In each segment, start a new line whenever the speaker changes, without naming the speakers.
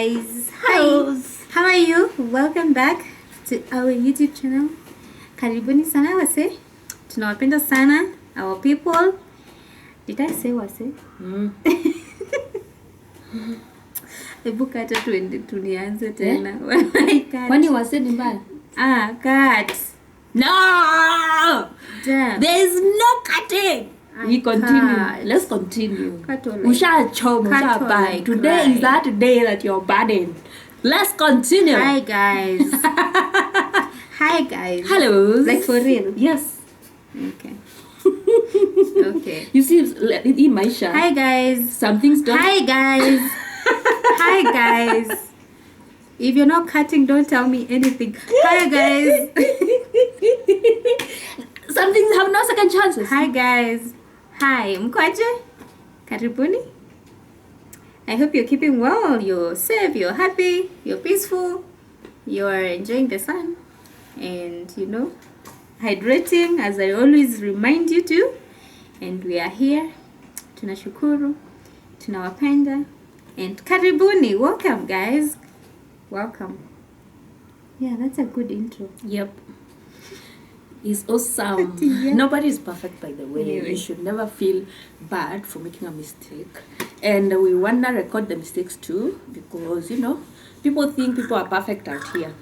guys.
Hello.
How are you? Welcome back to our YouTube channel. Karibuni sana wase. Tunawapenda sana our people. Did I say wase? Hebu kata tuanze tena.
Kwani wase ni mbaya?
Cut.
No!
Damn.
There is no cutting. We continue.
Cut.
Let's continue.
Cut all
Ushachoma,
Cut all
ushabai.
like
Today
cry.
is that day that you're burdened. Let's continue.
Hi guys. Hi guys.
Hello.
Like for real?
Yes.
Okay. Okay.
You see, in my shot.
Hi guys.
Some things don't.
Hi guys. Hi guys. If you're not cutting, don't tell me anything. Hi guys.
Some things have no second chances.
Hi guys. Hi, mkwaje? Karibuni. I hope you're keeping well, you're safe, you're happy, you're peaceful, you're enjoying the sun, and hydrating as I always remind you to. And we are here. Tunashukuru, tunawapenda, and karibuni. Welcome guys. Welcome. Yeah, that's a good intro.
Yep. It's awesome.
Yeah.
Nobody is perfect, by the way.
Anyway.
You should never feel bad for making a mistake. And we want to record the mistakes too, because, people think people are perfect out here.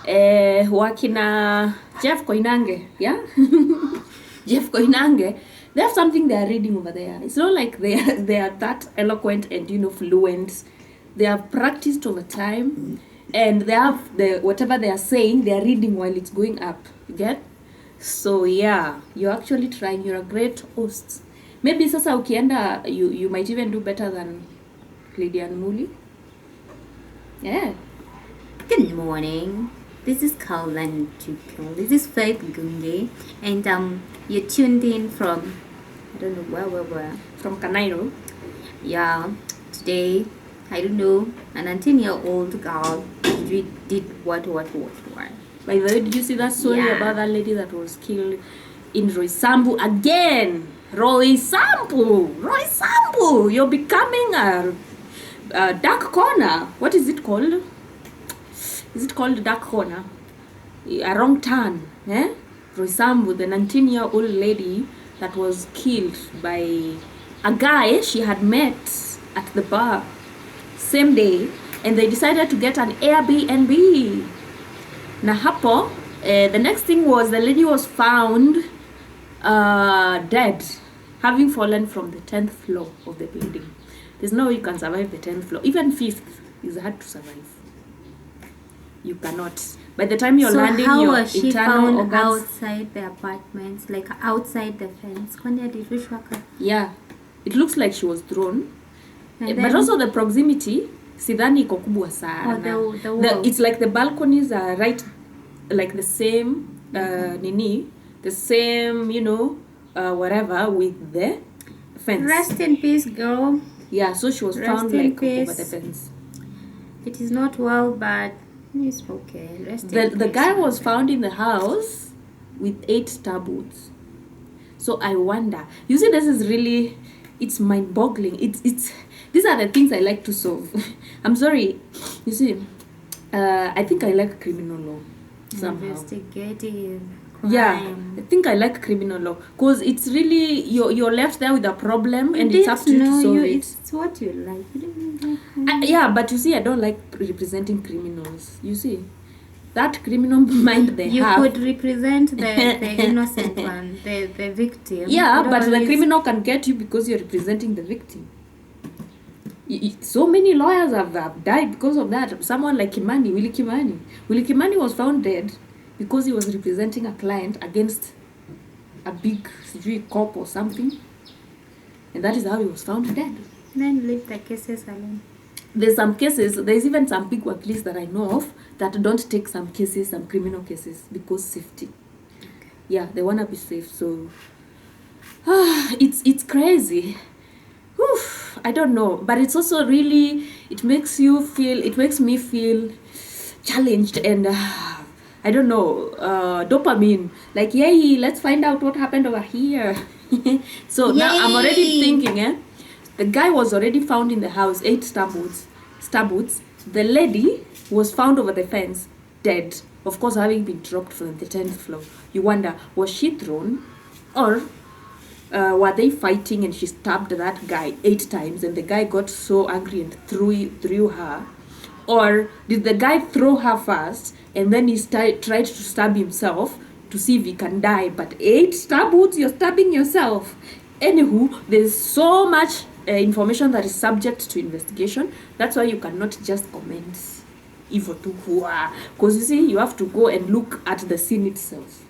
Wakina Jeff Koinange, yeah? Jeff Koinange, they have something they are reading over there. It's not like they are that eloquent and, fluent. They have practiced over time, and they have whatever they are saying, they are reading while it's going up. You get? So yeah, you're actually trying. You're a great host. Maybe sasa ukienda, you might even do better than Lydia Muli. Yeah.
Good morning. This is Calvin Chukul. This is Faith Gunge, and you're tuned in from I don't know where.
From Kanairo.
Yeah. Today, I don't know, an 19-year-old girl did what.
By the way, did you see that story
Yeah.
about that lady that was killed in Roysambu again? Roysambu! You're becoming a dark corner. What is it called? Is it called dark corner? A wrong turn. Roysambu, the 19-year-old lady that was killed by a guy she had met at the bar same day, and they decided to get an Airbnb. Na hapo, the next thing was the lady was found dead, having fallen from the 10th floor of the building. There's no way you can survive the 10th floor. Even 5th is hard to survive. You cannot. By the time you're landing,
how
your
was she
internal
found
organs.
outside the apartments, like outside the fence? Kwani alirishwa ka?
Yeah, it looks like she was thrown.
And
But
then-
also the proximity, sidhani iko kubwa sana.
Oh, the wall.
It's like the balconies are right, like the same, the same, whatever with the fence.
Rest in peace, girl.
Yeah, so she was
Rest
found
in
like over
peace.
the fence.
It is not well, but it's okay. Rest
The
in peace.
guy was found in the house with 8 stab wounds. So I wonder. You see, this is really, it's mind-boggling. It's these are the things I like to solve. I'm sorry. You see, I think I like criminal law somehow.
Investigative crime.
Yeah, I think I like criminal law because it's really you're left there with a problem and it's up to you to solve it.
It's what you like. You don't like
Yeah, but you see, I don't like representing criminals. You see, that criminal mind they
you
have.
could represent the innocent one, the victim.
Yeah,
You don't
but the
always-
criminal can get you because you're representing the victim. So many lawyers have died because of that. Someone like Willie Kimani was found dead because he was representing a client against a big cop or something, and that is how he was found dead.
Then leave the cases alone.
There's even some big work lists that I know of that don't take some criminal cases because safety. Yeah, they wanna be safe. So it's crazy. Whew, I don't know, but it's also really, it makes me feel challenged and I don't know, dopamine, like, yay, let's find out what happened over here. So now I'm already thinking, the guy was already found in the house, 8 stab wounds, The lady was found over the fence, dead. Of course, having been dropped from the 10th floor. You wonder, was she thrown? Or were they fighting and she stabbed that guy 8 times and the guy got so angry and threw her? Or did the guy throw her first and then he tried to stab himself to see if he can die? But 8 stab wounds, you're stabbing yourself. Anywho, there's so much information that is subject to investigation. That's why you cannot just comment evil to whoa. Because you see, you have to go and look at the scene itself.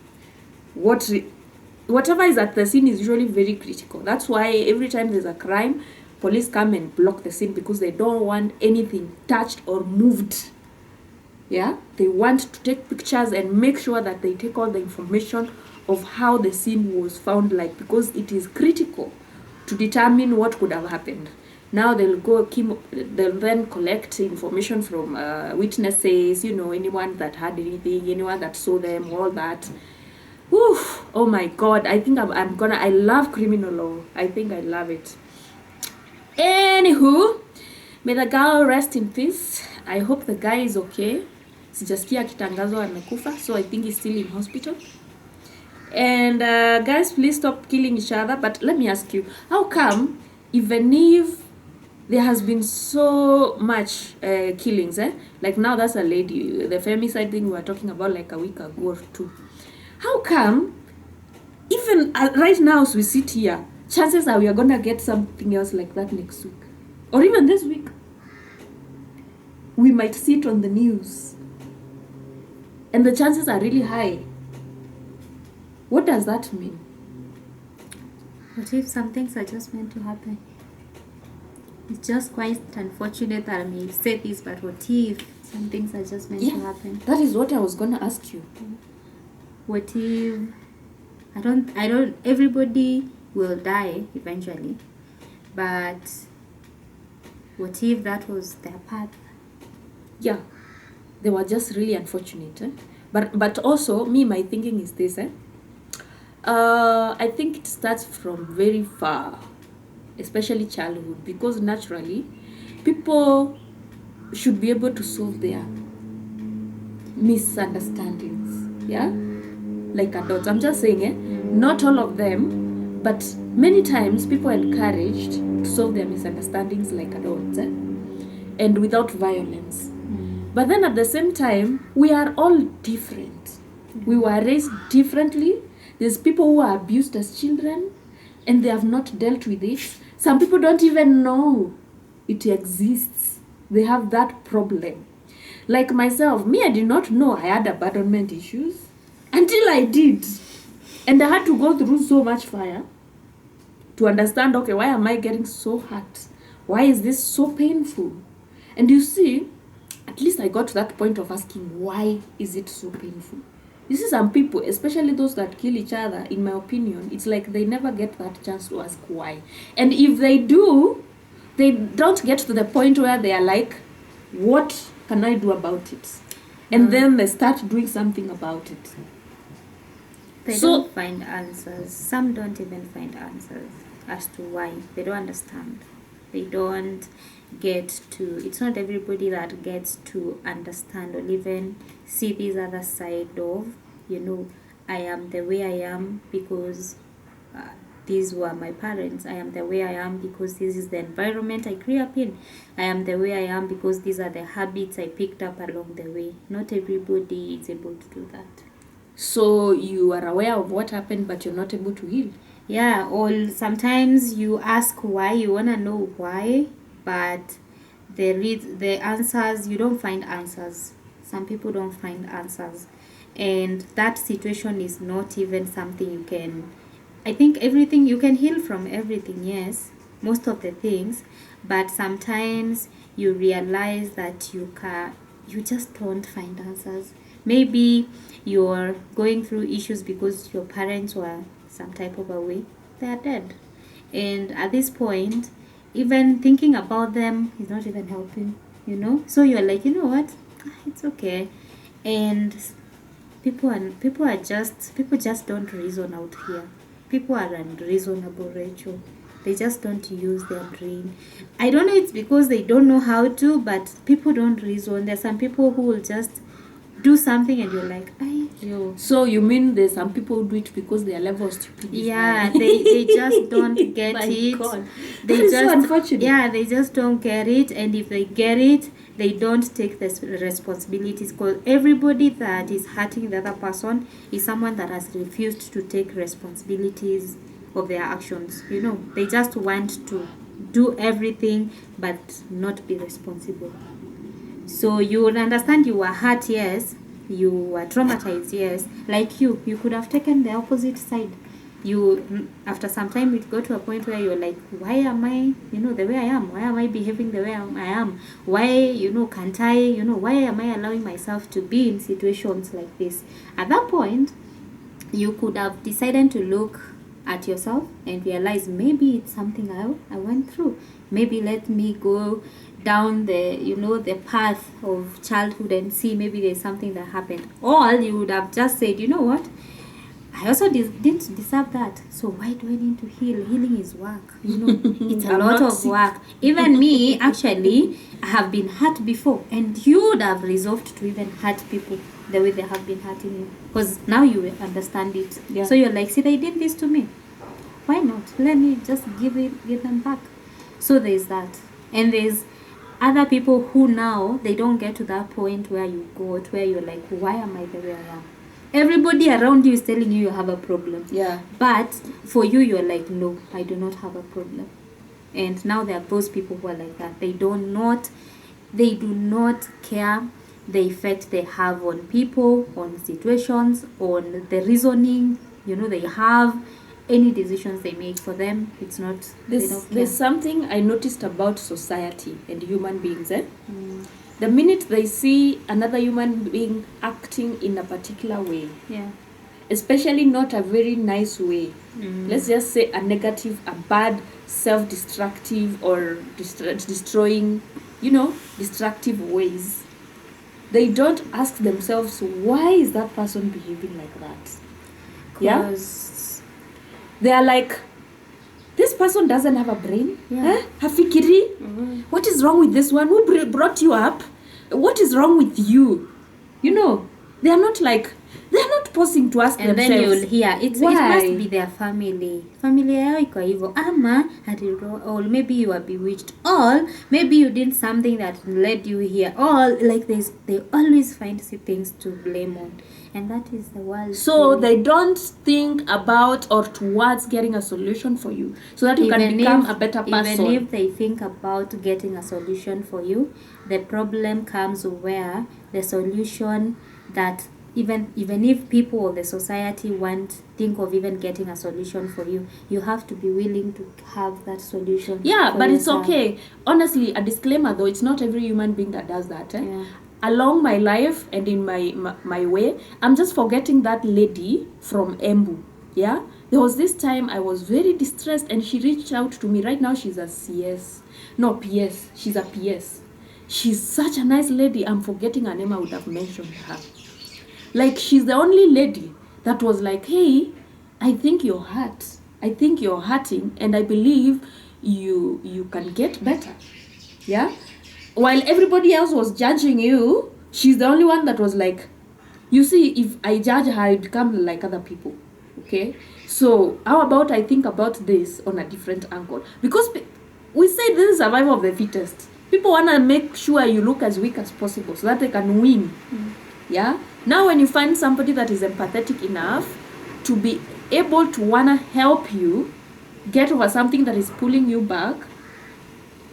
Whatever is at the scene is usually very critical. That's why every time there's a crime, police come and block the scene because they don't want anything touched or moved. Yeah, they want to take pictures and make sure that they take all the information of how the scene was found, like, because it is critical to determine what could have happened. Now they'll then collect information from witnesses, you know, anyone that had anything, anyone that saw them, all that. Oof, oh my God, I think I love criminal law. I think I love it. Anywho, may the girl rest in peace. I hope the guy is okay. Sijasikia kitangazwa amekufa, so I think he's still in hospital. And guys, please stop killing each other. But let me ask you, how come, even if there has been so much killings, like now that's a lady, the femicide thing we were talking about like a week ago or 2. How come, even right now as we sit here, chances are we are gonna get something else like that next week, or even this week? We might see it on the news, and the chances are really high. What does that mean?
What if some things are just meant to happen? It's just quite unfortunate that I may say this, but what if some things are just meant to happen?
That is what I was gonna ask you.
What if I don't everybody will die eventually, but what if that was their path?
Yeah, they were just really unfortunate. But also, my thinking is this. I think it starts from very far, especially childhood, because naturally, people should be able to solve their misunderstandings. Yeah, like adults. I'm just saying, not all of them, but many times people are encouraged to solve their misunderstandings like adults, and without violence. But then at the same time, we are all different. We were raised differently. There's people who are abused as children and they have not dealt with it. Some people don't even know it exists. They have that problem. Like myself, I did not know I had abandonment issues until I did. And I had to go through so much fire to understand, okay, why am I getting so hurt? Why is this so painful? And you see, at least I got to that point of asking, why is it so painful? You see, some people, especially those that kill each other, in my opinion, it's like they never get that chance to ask why. And if they do, they don't get to the point where they are like, what can I do about it? And then they start doing something about it.
They don't find answers. Some don't even find answers as to why. They don't understand. They don't get to, it's not everybody that gets to understand or even see this other side of, I am the way I am because these were my parents. I am the way I am because this is the environment I grew up in. I am the way I am because these are the habits I picked up along the way. Not everybody is able to do that.
So you are aware of what happened, but you're not able to heal.
Yeah, or sometimes you ask why, you want to know why, but the answers, you don't find answers. Some people don't find answers. And that situation is not even something you can, I think everything, you can heal from everything, yes, most of the things, but sometimes you realize that you just don't find answers. Maybe you're going through issues because your parents were some type of a way, they are dead. And at this point, even thinking about them is not even helping, So you're like, you know what? It's okay. And people just don't reason out here. People are unreasonable, Rachel. They just don't use their brain. I don't know, it's because they don't know how to, but people don't reason. There's some people who will just do something and you're like, yo.
So you mean there's some people who do it because their level of stupidity is
Yeah,
high?
they just don't get
My
it.
God.
They
That is
just,
so unfortunate.
yeah, they just don't get it. And if they get it, they don't take the responsibilities, because everybody that is hurting the other person is someone that has refused to take responsibilities of their actions. You know, they just want to do everything but not be responsible. So you would understand you were hurt, yes. You were traumatized, yes. Like you could have taken the opposite side. You, after some time, it got to a point where you're like, why am I, the way I am? Why am I behaving the way I am? Why, can't I, why am I allowing myself to be in situations like this? At that point, you could have decided to look at yourself and realize maybe it's something I went through. Maybe let me go down the path of childhood and see maybe there's something that happened. Or you would have just said, you know what, I also didn't deserve that, so why do I need to heal? Healing is work, it's a lot of work. Even me, actually, I have been hurt before, and you would have resolved to even hurt people the way they have been hurting you, because now you understand it.
Yeah.
So you're like, see, they did this to me, why not? Let me just give them back. So there's that. And there's other people who now, they don't get to that point where you got, where you're like, why am I the way I am? Everybody around you is telling you have a problem.
Yeah.
But for you, you're like, no, I do not have a problem. And now there are those people who are like that. They do not care the effect they have on people, on situations, on the reasoning, they have. Any decisions they make, for them, it's not.
There's something I noticed about society and human beings. The minute they see another human being acting in a particular way, especially not a very nice way, let's just say a negative, a bad, self-destructive or destroying, destructive ways, they don't ask themselves, why is that person behaving like that? Yeah. They are like, this person doesn't have a brain. Hafikiri? What is wrong with this one? Who brought you up? What is wrong with you? They are not pausing to ask themselves.
And then you'll hear, it must be their family. Family yao iko hivyo. Ama, or maybe you are bewitched. Or maybe you did something that led you here. Or like they always find things to blame on. And that is the world.
So they don't think about or towards getting a solution for you, so that you can become a better person.
Even if they think about getting a solution for you, the problem comes where the solution that even if people of the society think of even getting a solution for you, you have to be willing to have that solution.
Yeah, but
yourself.
It's okay. Honestly, a disclaimer though, it's not every human being that does that.
Yeah.
Along my life and in my way, I'm just forgetting that lady from Embu. Yeah, there was this time I was very distressed and she reached out to me. Right now she's a PS. She's a PS. She's such a nice lady. I'm forgetting her name. I would have mentioned her. Like, she's the only lady that was like, hey, I think you're hurt. I think you're hurting, and I believe you can get better. Yeah? While everybody else was judging you, she's the only one that was like, you see, if I judge her, I become like other people. Okay? So, how about I think about this on a different angle? Because we say this is survival of the fittest. People want to make sure you look as weak as possible so that they can win. Yeah? Now when you find somebody that is empathetic enough to be able to want to help you get over something that is pulling you back,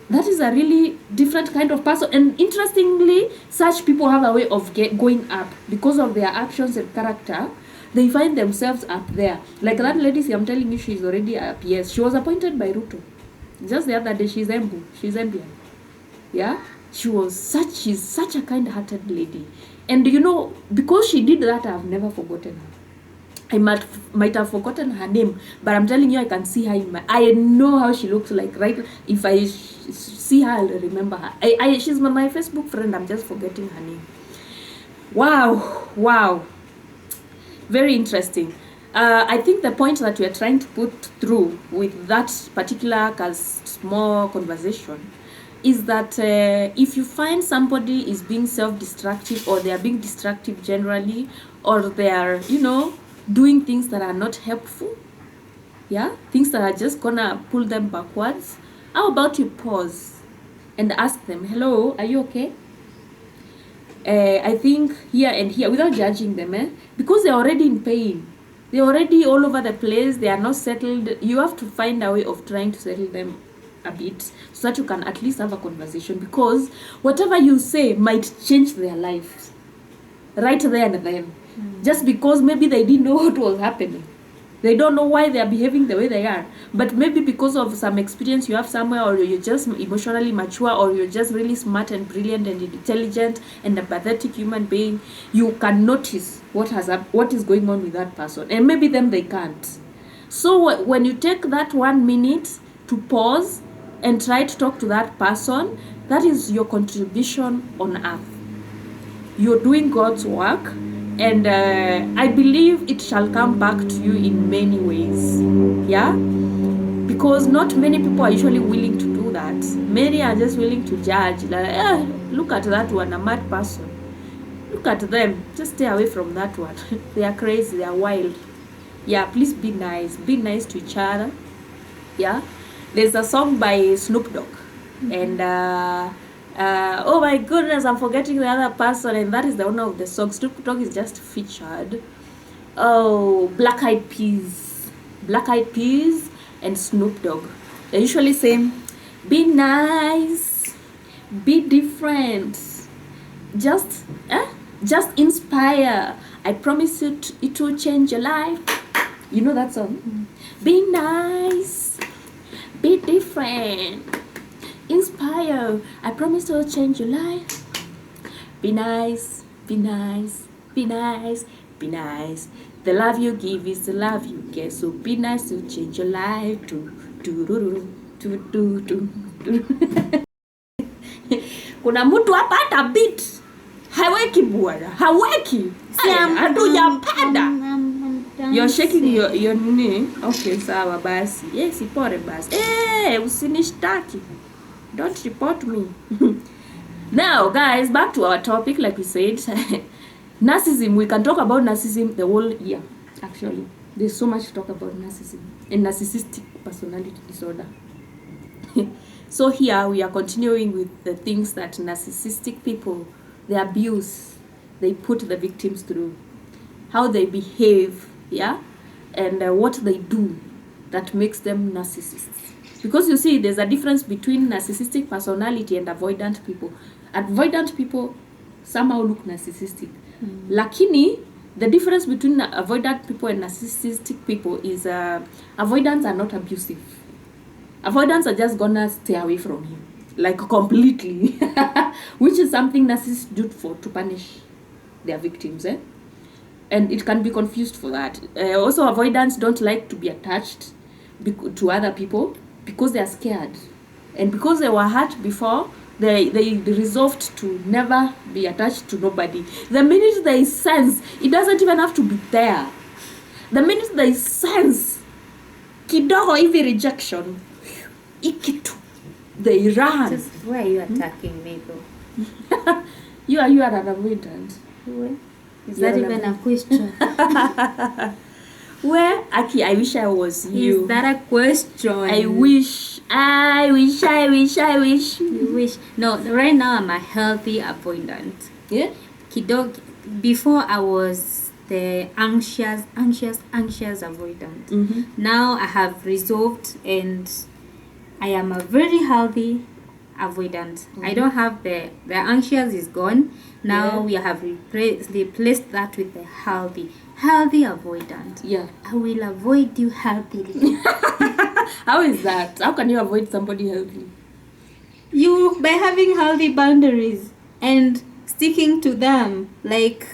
that is a really different kind of person. And interestingly, such people have a way of going up because of their actions and character. They find themselves up there. Like that lady, I'm telling you, she's already a PS. She was appointed by Ruto. Just the other day, she's Embu. She's Embian. Yeah? She's such a kind-hearted lady. And because she did that, I've never forgotten her. I might have forgotten her name, but I'm telling you, I can see her I know how she looks like, right? If I see her, I'll remember her. She's my Facebook friend. I'm just forgetting her name. Wow. Very interesting. I think the point that we are trying to put through with that particular small conversation is that if you find somebody is being self-destructive, or they are being destructive generally, or they are, doing things that are not helpful, things that are just gonna pull them backwards, how about you pause and ask them, hello, are you okay? I think here and here, without judging them, because they're already in pain, they're already all over the place, they are not settled. You have to find a way of trying to settle them a bit so that you can at least have a conversation, because whatever you say might change their lives right there and then. Just because maybe they didn't know what was happening, they don't know why they are behaving the way they are, but maybe because of some experience you have somewhere, or you're just emotionally mature, or you're just really smart and brilliant and intelligent and a pathetic human being, you can notice what is going on with that person, and maybe them they can't. So when you take that 1 minute to pause and try to talk to that person, that is your contribution on earth. You're doing God's work, and I believe it shall come back to you in many ways. Because not many people are usually willing to do that. Many are just willing to judge, like, look at that one, a mad person, look at them, just stay away from that one. They are crazy, they are wild. Please be nice to each other. There's a song by Snoop Dogg, and oh my goodness, I'm forgetting the other person, and that is the owner of the song. Snoop Dogg is just featured. Black Eyed Peas and Snoop Dogg. They usually say, be nice, be different, just inspire. I promise you it will change your life. You know that song? Be nice, be different, inspire. I promise to change your life. Be nice, be nice, be nice, be nice. The love you give is the love you get. So be nice to change your life. Kuna mtu hapa hata beat haweki bwana, haweki. Hatujapanda. You're shaking your knee. Okay, sawa basi. Yes, ipore basi. Usinishtaki. Don't report me. Now, guys, back to our topic. Like we said, narcissism. We can talk about narcissism the whole year. Actually, there's so much to talk about narcissism and narcissistic personality disorder. So here we are continuing with the things that narcissistic people, the abuse they put the victims through, how they behave, and what they do that makes them narcissists. Because you see, there's a difference between narcissistic personality and avoidant people. Avoidant people somehow look narcissistic. Lakini, the difference between avoidant people and narcissistic people is avoidants are not abusive. Avoidants are just gonna stay away from you, like completely, which is something narcissists do to punish their victims, and it can be confused for that. Also, avoidants don't like to be attached to other people because they are scared, and because they were hurt before, they resolved to never be attached to nobody. The minute they sense, it doesn't even have to be there. The minute they sense kidogo hivi rejection, ikitu, they run.
Just why are you attacking me though?
You are an avoidant.
Is that even a question?
Where, Aki, I wish I was you.
Is that a question?
I wish.
You wish. No, right now I'm a healthy avoidant.
Yeah?
Kidog, before I was the anxious avoidant. Now I have resolved and I am a very healthy avoidant. I don't have the anxious is gone. Now we have replaced that with the healthy avoidant.
Yeah.
I will avoid you healthily.
How is that? How can you avoid somebody healthily?
You, by having healthy boundaries and sticking to them, like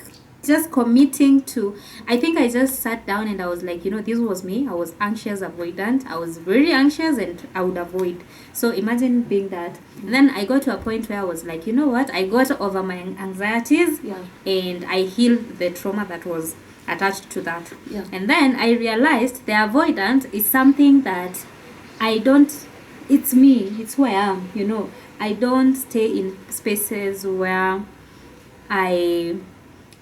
just committing to. I think I just sat down and I was like, this was me. I was anxious avoidant. I was very anxious and I would avoid. So imagine being that. And then I got to a point where I was like, you know what? I got over my anxieties and I healed the trauma that was attached to that.
Yeah.
And then I realized the avoidance is something that I don't, it's me, it's who I am, you know. I don't stay in spaces where I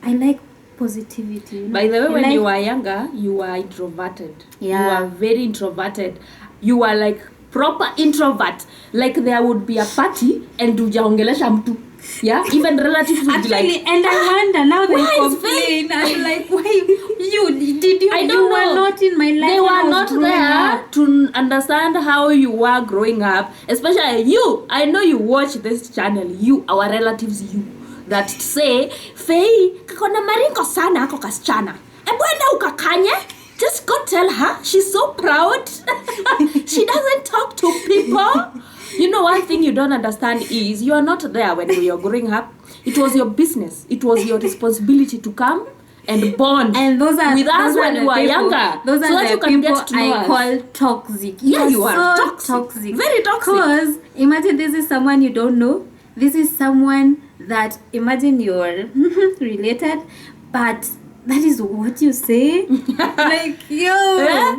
like positivity. You know?
By the way, when
like,
you were younger, you were introverted.
Yeah.
You were very introverted. You were like proper introvert. Like there would be a party and hujaongelesha mtu. Yeah, even relatives would
actually,
be like,
and I wonder now they
why is
complain. I'm like, why did you?
I don't
you
know.
were not in my life.
They
when I
were
was
not
growing
there
up.
to understand how you were growing up. Especially you. I know you watch this channel. You, our relatives, you that say, Faye, kakona maringo sana ako kasichana. Ebuenda ukakanye. Just go tell her. She's so proud. She doesn't talk to people. You know, one thing you don't understand is you are not there when we were growing up. It was your business. It was your responsibility to come and bond
And those are
with us
those are
when
the
we were
people,
younger.
Those are
so that
the
you can
people
get to know
I
us.
call toxic.
Yeah, you are
so
toxic. Very toxic.
Because imagine this is someone you don't know. This is someone that imagine you're related, but that is what you say. Like, yo,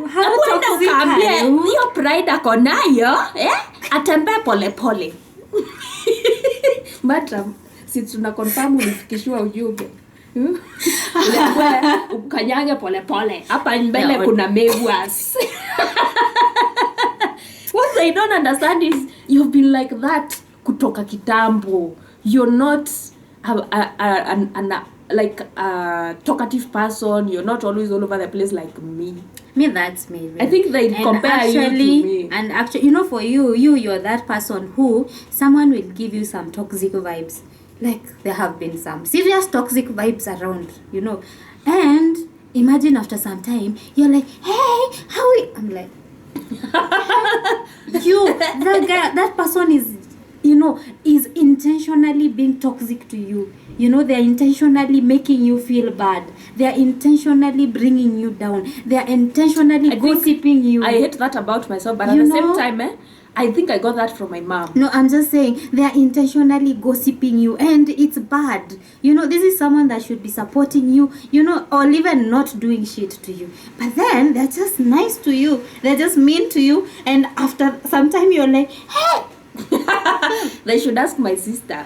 how toxic are you?
Hiyo pride ako nayo, atembee pole pole. But si tuna confirm ulifikishiwa ujumbe. Uliambiwa ukanyange pole pole. Hapa mbele kuna mewas. What they don't understand is you've been like that kutoka kitambo. You're not like a talkative person. You're not always all over the place like me.
Me, that's me. Really.
I think they compare you to me.
And actually, you know, for you're that person who someone will give you some toxic vibes. Like there have been some serious toxic vibes around, you know. And imagine after some time, you're like, hey, how are you? I'm like, that guy, that person is, you know, is intentionally being toxic to you. You know, they're intentionally making you feel bad. They're intentionally bringing you down. They're intentionally gossiping you.
I hate that about myself, but at the same time, I think I got that from my mom.
No, I'm just saying, they're intentionally gossiping you, and it's bad. You know, this is someone that should be supporting you, you know, or even not doing shit to you. But then, they're just nice to you. They're just mean to you, and after some time, you're like, hey!
They should ask my sister.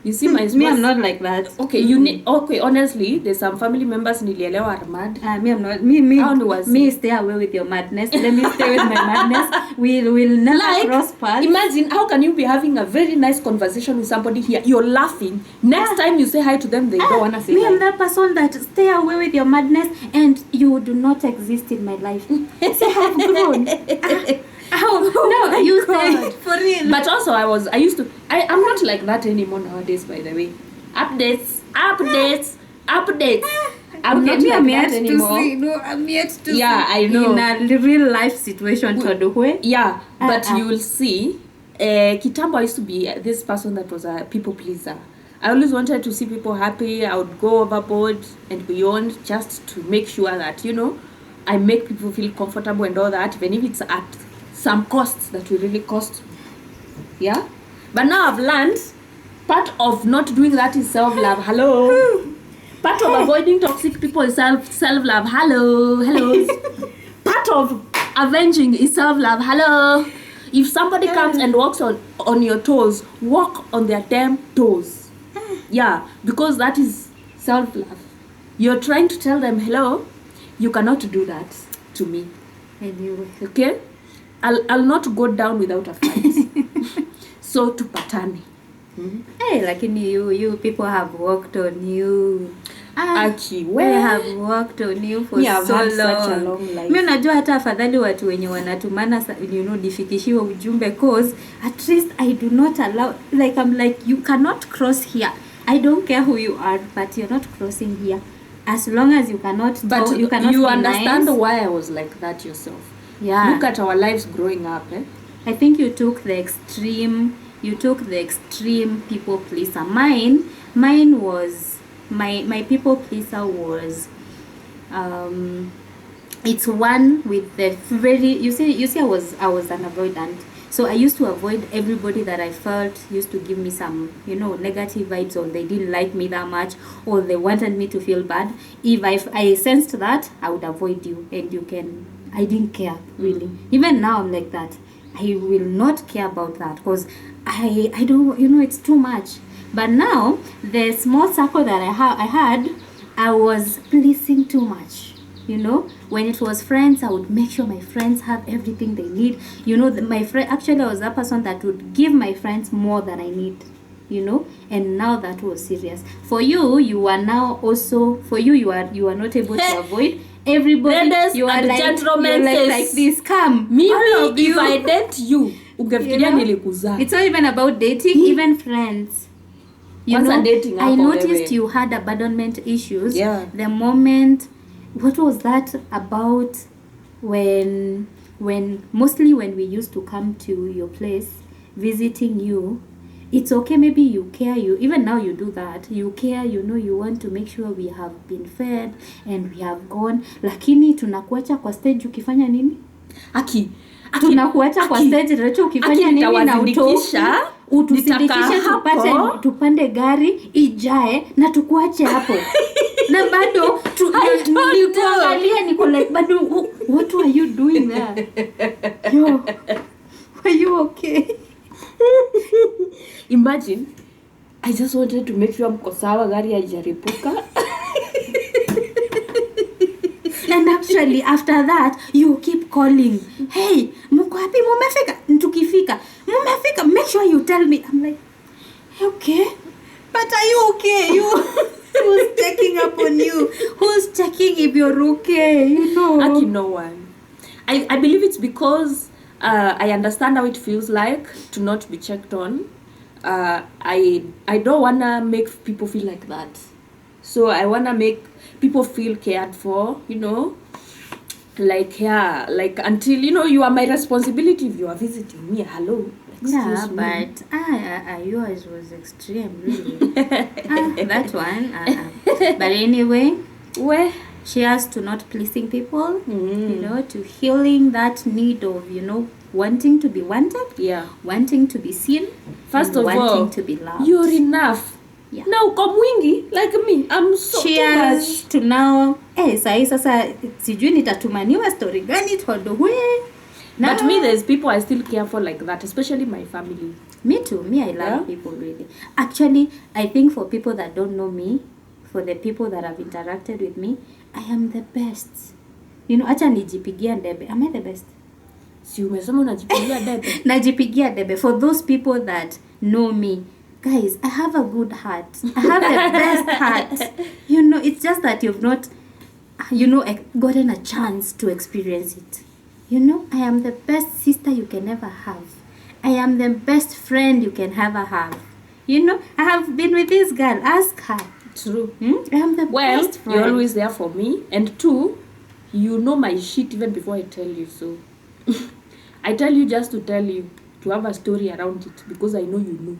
You see my
Me, I'm not like that.
Okay, you need. Okay, honestly, there's some family members nilielewa are mad.
Me, I'm not. Me, stay away with your madness. Let me stay with my madness. We'll never cross paths.
Imagine how can you be having a very nice conversation with somebody here? You're laughing. Next time you say hi to them, they don't wanna say
me,
hi.
I'm that person that stay away with your madness, and you do not exist in my life. Say I've grown. Oh, no, you say for real.
But also I'm not like that anymore nowadays, by the way. Updates. I'm not like that anymore.
I'm yet to see.
Yeah, I know.
In a real life situation,
yeah, but you will see. Kitambo I used to be this person that was a people pleaser. I always wanted to see people happy. I would go overboard and beyond just to make sure that, you know, I make people feel comfortable and all that, even if it's at some costs that will really cost me. Yeah? But now I've learned part of not doing that is self-love. Hello? Part of avoiding toxic people is self-love. Hello? Part of avenging is self-love. Hello? If somebody comes and walks on your toes, walk on their damn toes. Yeah, because that is self-love. You're trying to tell them, hello, you cannot do that to me.
Anyway.
Okay? I'll not go down without a fight. So tupatane.
Hey, lakini you people have worked on you.
Aki,
we have worked on you for so long.
Such a long life.
Mimi najua hata afadhali watu wenye wanatumana, you know, nifikishiwe ujumbe, cause at least I do not allow, like I'm like, you cannot cross here. I don't care who you are, but you're not crossing here. As long as you cannot
but
you cannot
you
be
understand
nice.
Why I was like that yourself.
Yeah.
Look at our lives growing up,
I think you took the extreme people pleaser. Mine was my people pleaser was it's one with the very, you see I was an avoidant. So I used to avoid everybody that I felt used to give me some, negative vibes, or they didn't like me that much, or they wanted me to feel bad. If I sensed that, I would avoid you, and I didn't care, really. Even now I'm like that. I will not care about that, because I don't, it's too much. But now, the small circle that I had, I was pleasing too much. When it was friends, I would make sure my friends have everything they need. My friend, actually, I was that person that would give my friends more than I need. And now that was serious. For you, you are now also, you are not able to avoid everybody.
Ladies
You are
and
like,
gentlemen,
like this. Come,
mimi
all of
if
you.
I date you, ungefikiria nilikuzaa.
It's not even about dating, even friends.
Dating
I noticed
wewe.
you had abandonment issues.
Yeah.
The moment, what was that about? When mostly when we used to come to your place visiting you, it's okay, maybe you care, even now you do that, you care, you want to make sure we have been fed and we have gone, lakini tunakuacha kwa stage ukifanya nini? Tunakuacha kwa stage Rachel ukifanya nini na utusindikishe tupande gari ijae na tukuache hapo. Na bado nikuangalia niko like, bado what are you doing there? Yo, are you okay?
Imagine, I just wanted to make sure mko sawa, gari haijaripuka.
And actually after that you keep calling, hey, mko wapi, mumefika? Tukifika, mumefika, make sure you tell me. I'm like, okay, but are you okay? Who's checking up on you? Who's checking if you're okay?
No one. I believe it's because I understand how it feels like to not be checked on. I don't wanna make people feel like that. So I wanna make people feel cared for, like, yeah, like, until, you are my responsibility if you are visiting me. Hello. Excuse me.
But yours was extreme, really. That one. But anyway, cheers to not pleasing people, to healing that need of, wanting to be wanted, wanting to be seen,
first of
wanting
all,
to be loved.
You're enough. Yeah. Now uko mwingi like me. I'm so
cheers to now. Sasa sijui nitatumaniwa story gani todowe.
But me, there's people I still care for like that, especially my family.
Me too. I love people, really. Actually, I think for people that don't know me, for the people that have interacted with me, I am the best. Acha nijipigia debe. Am I the best?
Si umesema unajipigia debe?
Najipigia debe. For those people that know me, guys, I have a good heart. I have the best heart. It's just that you've not, gotten a chance to experience it. I am the best sister you can ever have. I am the best friend you can ever have. I have been with this girl. Ask her.
True.
I am the best friend.
You're always there for me. And two, you know my shit even before I tell you. So I tell you just to tell you, to have a story around it, because I know you know.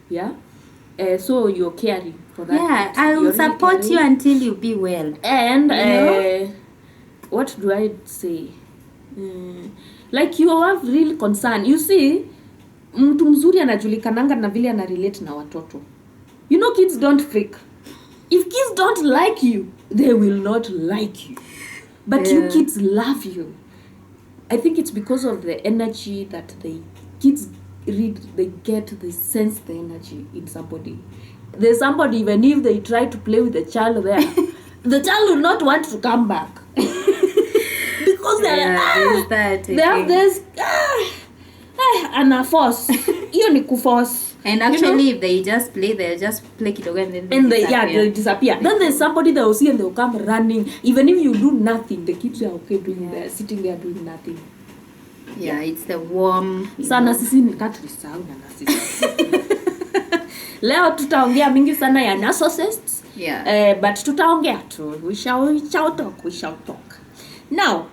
Yeah? So you're caring for that.
Yeah, I will support you until you be well.
And what do I say? Like you have real concern. You see, mtu mzuri anajulikananga na vile ana relate na watoto. Kids don't fake. If kids don't like you, they will not like you. But you kids love you. I think it's because of the energy that kids read, they they sense the energy in somebody. There's somebody, even if they try to play with the child there, the child will not want to come back. Because they have this and a force. Hiyo ni kuforce.
And actually, if they just play, they'll just play kidogo and then
they disappear. Then there's somebody that will see and they'll come running. Even if you do nothing, the kids are okay doing there, sitting there doing nothing.
Yeah, it's the warm.
Sana sisi nikatulisahau na narcissists. Leo tutaongea mingi sana ya narcissists.
Yeah.
But tutaongea tu. We shall talk. Now,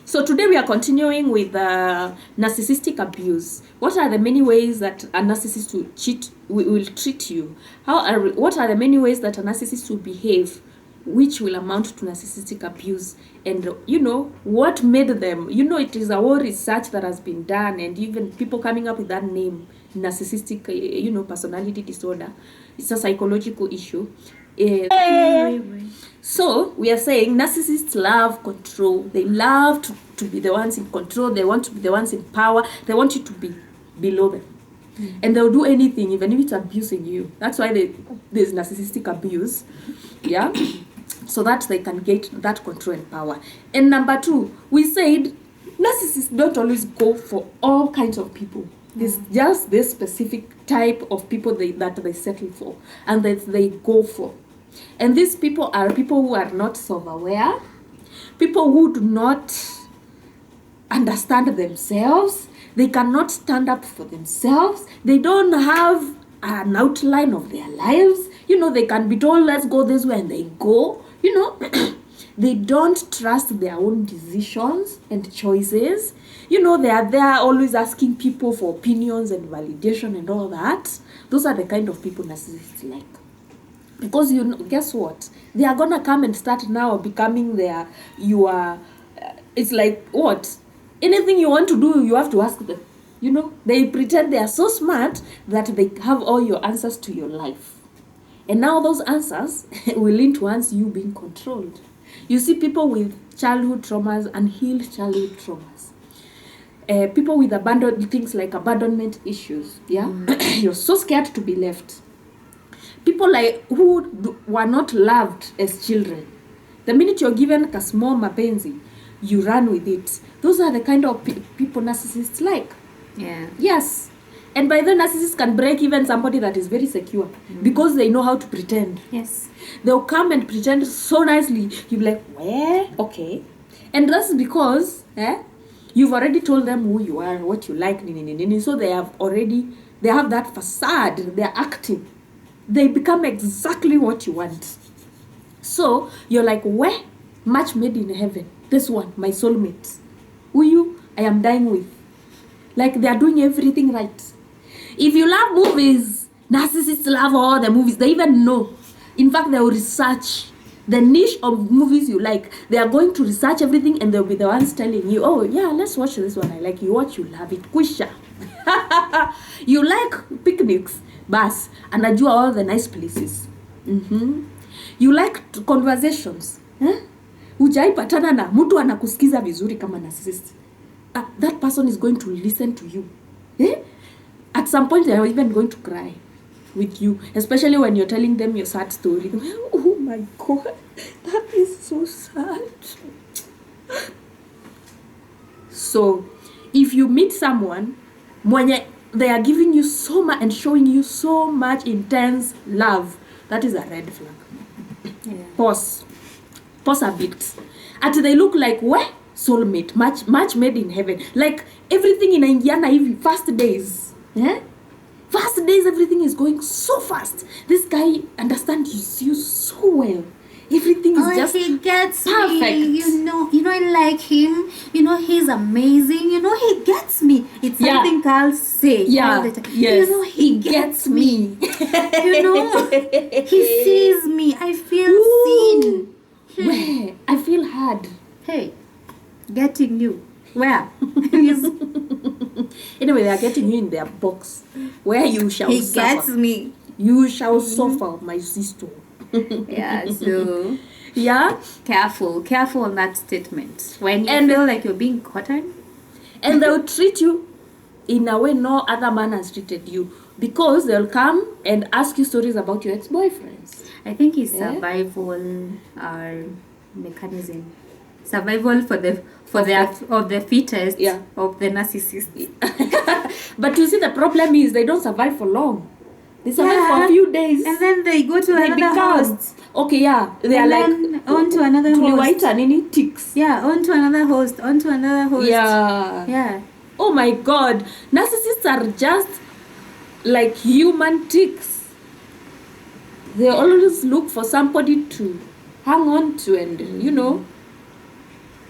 so today we are continuing with narcissistic abuse. What are the many ways that a narcissist will treat you? What are the many ways that a narcissist will behave which will amount to narcissistic abuse. And what made them, it is a whole research that has been done, and even people coming up with that name, narcissistic personality disorder. It's a psychological issue. So we are saying narcissists love control. They love to be the ones in control. They want to be the ones in power. They want you to be below them. And they'll do anything, even if it's abusing you. That's why there's narcissistic abuse. Yeah. So that they can get that control and power. And number 2, we said narcissists don't always go for all kinds of people. There's just this specific type of people that they settle for and that they go for. And these people are people who are not self-aware, people who do not understand themselves. They cannot stand up for themselves. They don't have an outline of their lives. They can be told, let's go this way, and they go. They don't trust their own decisions and choices. They are there always asking people for opinions and validation and all that. Those are the kind of people narcissists like. Because guess what? They are gonna come and start now becoming it's like what? Anything you want to do, you have to ask them. They pretend they are so smart that they have all your answers to your life. And now those answers will influence you being controlled. You see people with childhood traumas, unhealed childhood traumas. People with things like abandonment issues. Yeah, you're so scared to be left. People who were not loved as children. The minute you're given a small mapenzi, you run with it. Those are the kind of people narcissists like.
Yeah.
Yes. And by then, narcissists can break even somebody that is very secure because they know how to pretend.
Yes.
They'll come and pretend so nicely. You'll be like, where? Okay. And that's because you've already told them who you are, what you like. So they have that facade. They're acting. They become exactly what you want. So you're like, where? Match made in heaven. This one, my soulmate. Who you? I am dying with. Like they are doing everything right. If you love movies, narcissists love all the movies. They even know. In fact, they will research the niche of movies you like. They are going to research everything and they'll be the ones telling you, oh yeah, let's watch this one. I like you watch, you love it. Kwisha. You like picnics. Bas, anajua all the nice places. You like conversations. Hujaipatana na mtu anakusikiza vizuri kama narcissist. That person is going to listen to you. At some point, they are even going to cry with you, especially when you're telling them your sad story. Oh my God, that is so sad. So, if you meet someone, they are giving you so much and showing you so much intense love, that is a red flag.
Yeah.
Pause a bit. And they look like, what? Soulmate, match made in heaven. Like everything in Indiana, even first days. First days, everything is going so fast. This guy understands you so well. Everything is just
he gets
perfect.
Me. I like him. He's amazing. He gets me. It's something girls say all the time.
Yes.
He gets me. He sees me. I feel seen.
Where? I feel heard.
Hey, getting you. Where?
Anyway, they are getting you in their box where you shall
he
suffer.
Gets me.
You shall suffer, my sister.
Yeah, so careful on that statement. When you feel like you're being caught on.
And they'll treat you in a way no other man has treated you, because they'll come and ask you stories about your ex-boyfriends.
I think it's survival mechanism. Survival of the fittest of the narcissist.
But you see, the problem is they don't survive for long. They survive for a few days.
And then they go to another host.
Okay, yeah. They are like
on to another host.
Ticks.
Yeah, on to another host.
Yeah.
Yeah.
Oh my God. Narcissists are just like human ticks. They always look for somebody to hang on to and,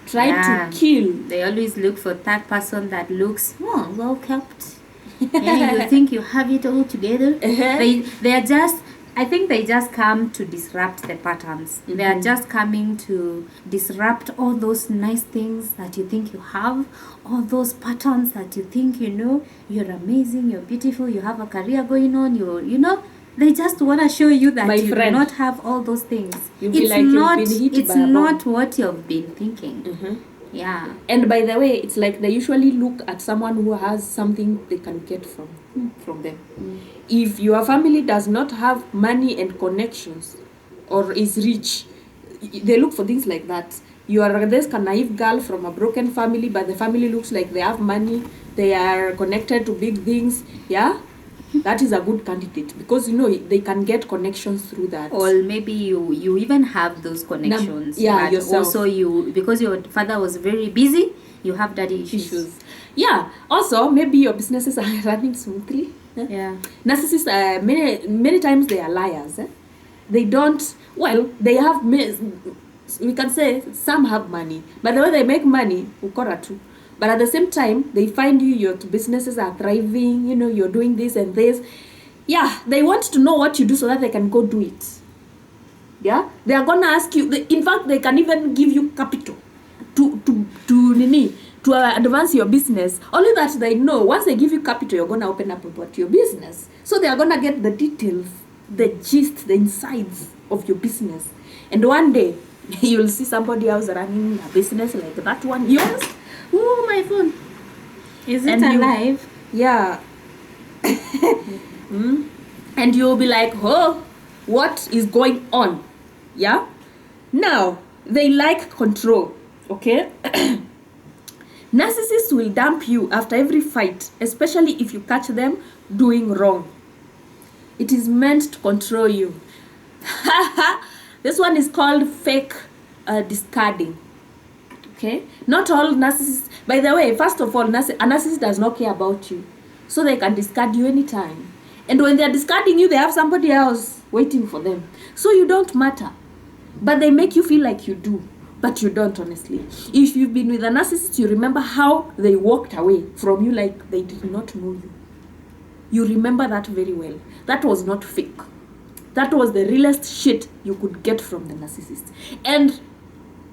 try to kill.
They always look for that person that looks well kept. And you think you have it all together. They are just I think they just come to disrupt the patterns.
Mm-hmm.
They are just coming to disrupt all those nice things that you think you have, all those patterns that you think, you're amazing, you're beautiful, you have a career going on, they just want to show you that you do not have all those things.
It's
not what you've been thinking.
Mm-hmm.
Yeah.
And by the way, it's like they usually look at someone who has something they can get from them. If your family does not have money and connections or is rich, they look for things like that. You are this naive girl from a broken family, but the family looks like they have money, they are connected to big things. Yeah, that is a good candidate, because they can get connections through that.
Or maybe you even have those connections.
Yeah, yourself.
Also because your father was very busy, you have daddy issues.
Yeah. Also, maybe your businesses are running smoothly.
Yeah.
Narcissists, many times they are liars. They don't. Well, they have. We can say some have money, but the way they make money, ukora too. But at the same time, they find your businesses are thriving. You're doing this and this. Yeah, they want to know what you do so that they can go do it. Yeah, they are gonna ask you. In fact, they can even give you capital to advance your business. Only that they know once they give you capital, you're gonna open up about your business. So they are gonna get the details, the gist, the insides of your business. And one day, you'll see somebody else running a business like that one. Yours? Oh, my phone.
Is it alive?
Yeah. And you'll be like, oh, what is going on? Yeah? Now, they like control. Okay? Narcissists will dump you after every fight, especially if you catch them doing wrong. It is meant to control you. This one is called fake discarding. Okay? Not all narcissists. By the way, first of all, a narcissist does not care about you. So they can discard you anytime. And when they are discarding you, they have somebody else waiting for them. So you don't matter. But they make you feel like you do. But you don't, honestly. If you've been with a narcissist, you remember how they walked away from you like they did not know you. You remember that very well. That was not fake. That was the realest shit you could get from the narcissist. And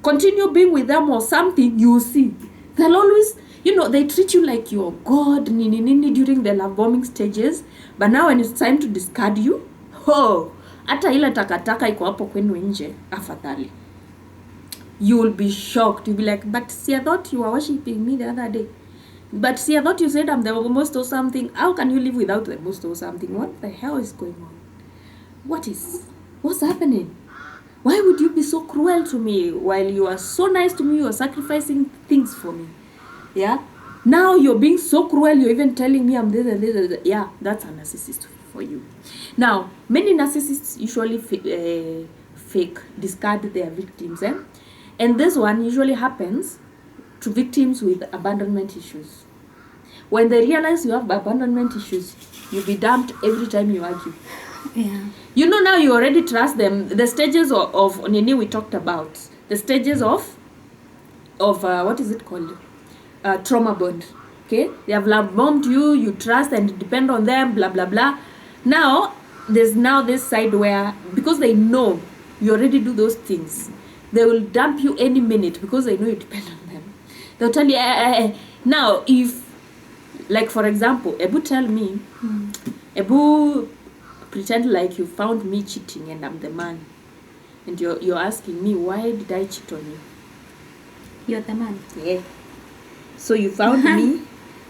continue being with them or something, you will see. They'll always, they treat you like you're God, during the love bombing stages. But now when it's time to discard you, hata ile takataka iko hapo kwenu nje, afadhali. You will be shocked. You'll be like, but see, I thought you were worshiping me the other day. But see, I thought you said I'm the most or something. How can you live without the most or something? What the hell is going on? What's happening? Why would you be so cruel to me while you are so nice to me? You are sacrificing things for me. Yeah? Now you're being so cruel. You're even telling me I'm this and this and this. Yeah, that's a narcissist for you. Now, many narcissists usually fake discard their victims. And this one usually happens to victims with abandonment issues. When they realize you have abandonment issues, you'll be dumped every time you argue.
Yeah.
Now you already trust them. The stages of Nini we talked about. The stages of what is it called? Trauma bond. Okay? They have love bombed you, you trust and depend on them, blah, blah, blah. Now, there's this side where, because they know you already do those things, they will dump you any minute because they know you depend on them. They'll tell you, Now, if, like for example, Ebu tell me, Ebu pretend like you found me cheating and I'm the man. And you're asking me, why did I cheat on you?
You're the man.
Yeah. So you found me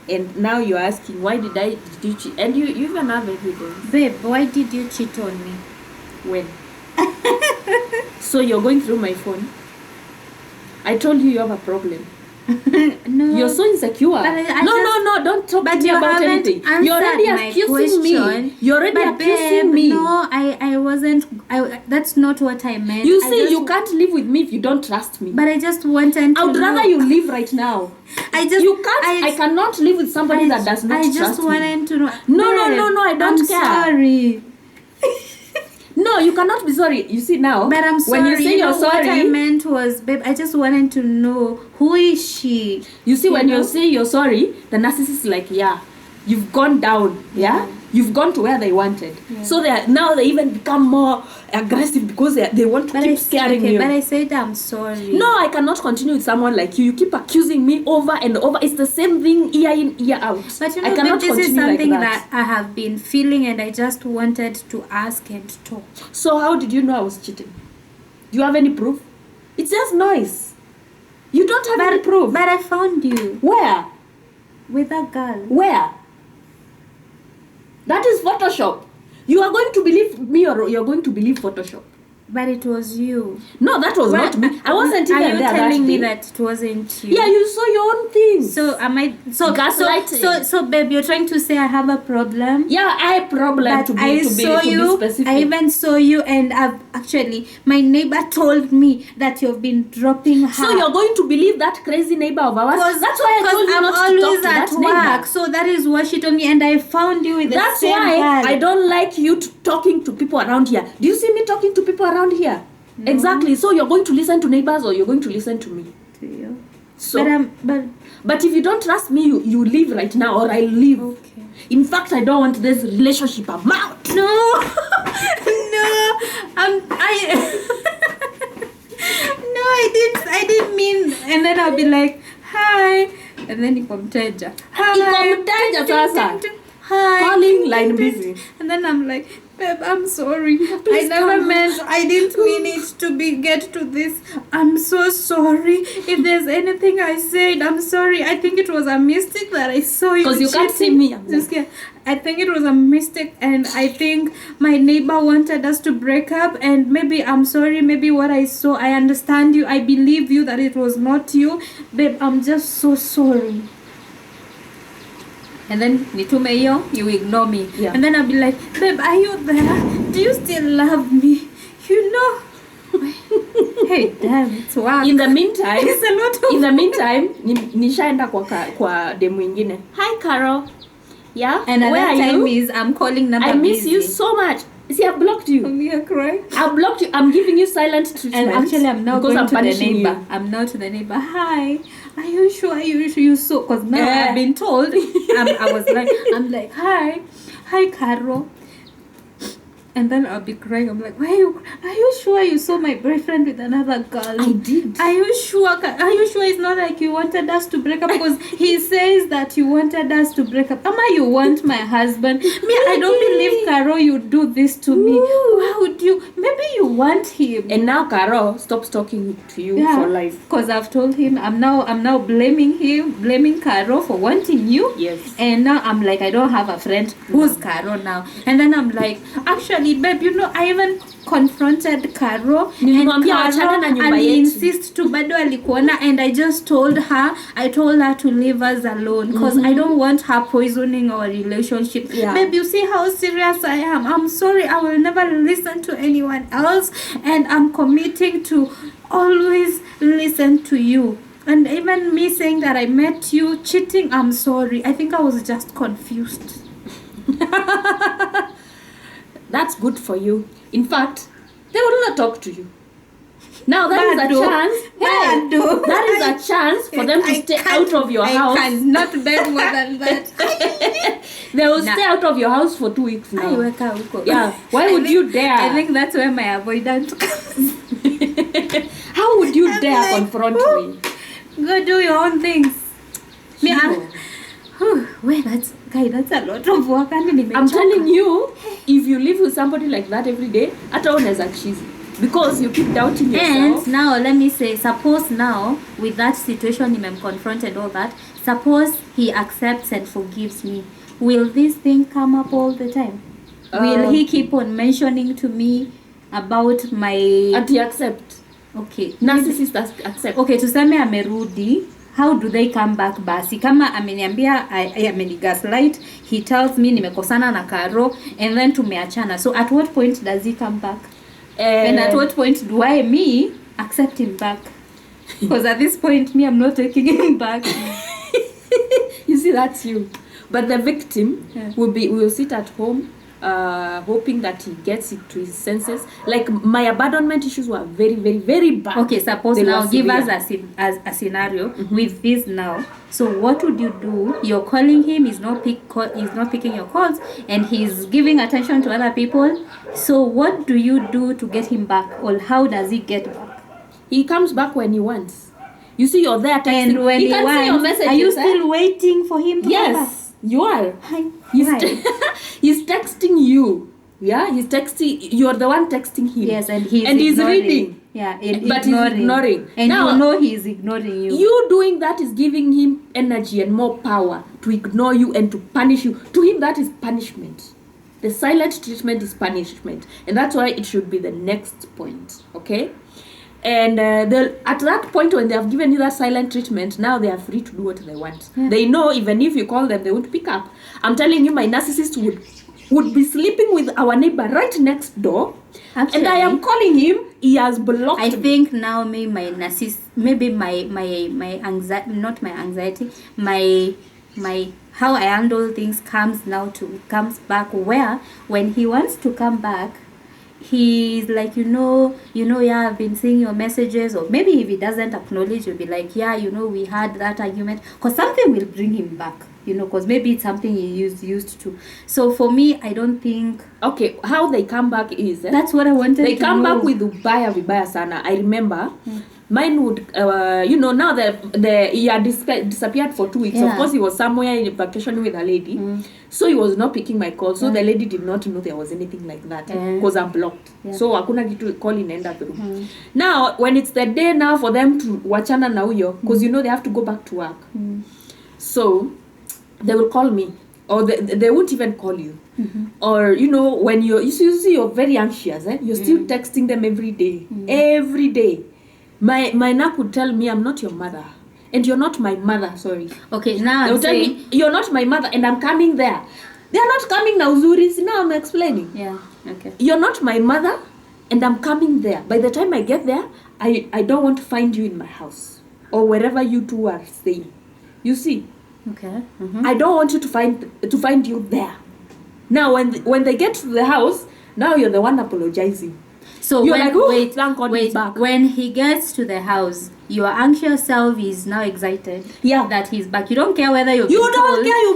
and now you're asking, why did you cheat? And you even have evidence.
Babe, why did you cheat on me?
When? So you're going through my phone. I told you have a problem.
No.
You're so insecure. No, don't talk to me about anything. You're already accusing me. You're already accusing me.
No, I wasn't. That's not what I meant.
You see, you can't live with me if you don't trust me.
But I just wanted to
I would rather you live right now. I cannot live with somebody that does not trust me.
I just wanted to know.
No, I don't care.
I'm sorry.
No, you cannot be sorry. You see now.
But I'm sorry.
When you say you're sorry,
what I meant was, babe, I just wanted to know, who is she?
You see, when you say you're sorry, the narcissist is like, yeah, you've gone down, yeah? you've gone to where they wanted.
Yeah.
So they even become more aggressive because they want to keep scaring you.
But I said I'm sorry.
No, I cannot continue with someone like you. You keep accusing me over and over. It's the same thing year in, year out.
But you
I
know,
cannot
this is
continue
something
like that.
I have been feeling, and I just wanted to ask and talk.
So how did you know I was cheating? Do you have any proof? It's just noise. You don't have any proof.
But I found you
Where?
with a girl.
Where? That is Photoshop. You are going to believe me or you're going to believe Photoshop.
But it was you.
No, that was not me. I wasn't even there that day.
Are you telling me that it wasn't you?
Yeah, you saw your own things.
So am I? So
Gaslighting.
So babe, you're trying to say I have a problem?
Yeah, I have problem
But
to be specific.
I even saw you, and my neighbor told me that you've been dropping her.
So you're going to believe that crazy neighbor of ours? That's why I told you not to talk to that neighbor.
So that is what she told me, and I found you with the same
That's why
girl.
I don't like you talking to people around here. Do you see me talking to people around here?
No.
Exactly. So you're going to listen to neighbors or you're going to listen to me?
To you.
So,
but
if you don't trust me, you leave right now or I leave.
okay.
In fact, I don't want this relationship. I'm out.
No, no, no, I didn't mean. And then I'll be like, hi, and then ikomteja.
Ikomteja sasa.
Hi.
Calling line busy.
And then I'm like, babe, I'm sorry.
Please
I didn't mean it to get to this. I'm so sorry. If there's anything I said, I'm sorry. I think it was a mistake that I saw you.
Because you can't see me.
I think it was a mistake, and I think my neighbor wanted us to break up, and maybe I'm sorry, maybe what I saw, I understand you, I believe you that it was not you. Babe, I'm just so sorry. And then nitume hiyo, you ignore me.
Yeah.
And then I'll be like, babe, are you there? Do you still love me? You know. Hey, damn, it's work.
In the meantime,
It's a lot of
in the meantime, nishaenda kwa demu ingine. Hi, Carol. Yeah?
And
where
another
are
time
you?
is I'm calling number
I miss
busy.
you so much. See, I blocked you.
I'm here crying.
I blocked you. I'm giving you silent treatment.
And actually, I'm now
because
going
I'm
to the
punishing
neighbor.
you.
I'm now to the neighbor. Hi, are you sure? You so? Because now I've been told. I'm like, hi, Carol. And then I'll be crying. I'm like, are you sure you saw my boyfriend with another girl?
I did.
Are you sure? It's not like you wanted us to break up? Because he says that you wanted us to break up. Ama, you want my husband? Me, I don't believe, Carol, you do this to me. Why would you? Maybe you want him.
And now Carol stops talking to you for life.
Because I've told him I'm now blaming Carol for wanting you.
Yes.
And now I'm like, I don't have a friend who's Carol now. And then I'm like, actually, babe, you know, I even confronted Carol, and he insist to bado alikuona, and I just told her to leave us alone because I don't want her poisoning our relationship.
Yeah.
Babe, you see how serious I am. I'm sorry, I will never listen to anyone else, and I'm committing to always listen to you. And even me saying that I met you cheating, I'm sorry. I think I was just confused.
That's good for you. In fact, they will not talk to you. Now that is a chance. That is a chance for them to stay out of your house.
I cannot beg more than that.
They will stay out of your house for 2 weeks now. Yeah. Why would you dare?
I think that's where my avoidance comes.
How would you dare confront me?
Go do your own things. Wait, that's a lot of work.
I'm telling you, if you live with somebody like that every day, hata unaweza cheesy. Because you keep doubting yourself.
And now, let me say, suppose now, with that situation, him confronted all that, suppose he accepts and forgives me. Will this thing come up all the time? Will he keep on mentioning to me about my...
And he accept.
Okay.
Narcissists accept.
Okay, tuseme amerudi. How do they come back basi? Kama ameniambia amenigaslight, he tells me nimekosana na Karo, and then tumeachana. So at what point does he come back? And at what point do me accept him back? Because at this point, I'm not taking him back.
You see, that's you. But the victim will sit at home hoping that he gets it to his senses. Like my abandonment issues were very, very, very bad.
Okay, suppose
They
now
were
give
severe.
us a scenario with this now. So what would you do? You're calling him, he's not picking your calls, and he's giving attention to other people. So what do you do to get him back, or how does he get back?
He comes back when he wants. You see, you're there texting.
And when he
can see your
wants,
messages.
are you still waiting for him to come back?
Yes, you are. He's,
Why?
he's texting you. Yeah, he's texting. You're the one texting him.
Yes, and he's ignoring.
reading.
Yeah,
But he's ignoring.
And
Now,
you know he's ignoring you.
You doing that is giving him energy and more power to ignore you and to punish you. To him, that is punishment. The silent treatment is punishment, and that's why it should be the next point. Okay. And at that point when they have given you that silent treatment, now they are free to do what they want. Yeah. They know even if you call them, they won't pick up. I'm telling you, my narcissist would be sleeping with our neighbor right next door. Actually, and I am calling him. He has blocked.
I think now maybe my narcissist, maybe my anxiety, not my anxiety, my how I handle things comes back. Where when he wants to come back, he's like, yeah, I've been seeing your messages. Or maybe if he doesn't acknowledge, you'll be like, yeah, we had that argument, because something will bring him back, because maybe it's something he used to. So for me, I don't think.
Okay, how they come back is
that's what I wanted to know.
They come back with ubaya vibaya sana. I remember mine would now he had disappeared for 2 weeks.
Yeah.
Of course, he was somewhere in vacation with a lady, so he was not picking my call. So the lady did not know there was anything like that because I'm blocked. Yeah. So hakuna kitu call inaenda through. Now when it's the day now for them to wachana na huyo, because they have to go back to work, so they will call me, or they won't even call you. Or when you see you're very anxious, you're still texting them every day. Every day. My NAC would tell me, I'm not your mother, and you're not my mother. Sorry.
Okay, now
they'll tell me, you're not my mother, and I'm coming there. They're not coming now, Zuris. Now I'm explaining.
Yeah. Okay.
You're not my mother, and I'm coming there. By the time I get there, I don't want to find you in my house or wherever you two are staying. You see.
Okay.
I don't want you to find you there. Now when they get to the house, now you're the one apologizing.
So
you're
wait, back. When he gets to the house, your anxious self is now excited that he's back. You don't care whether you've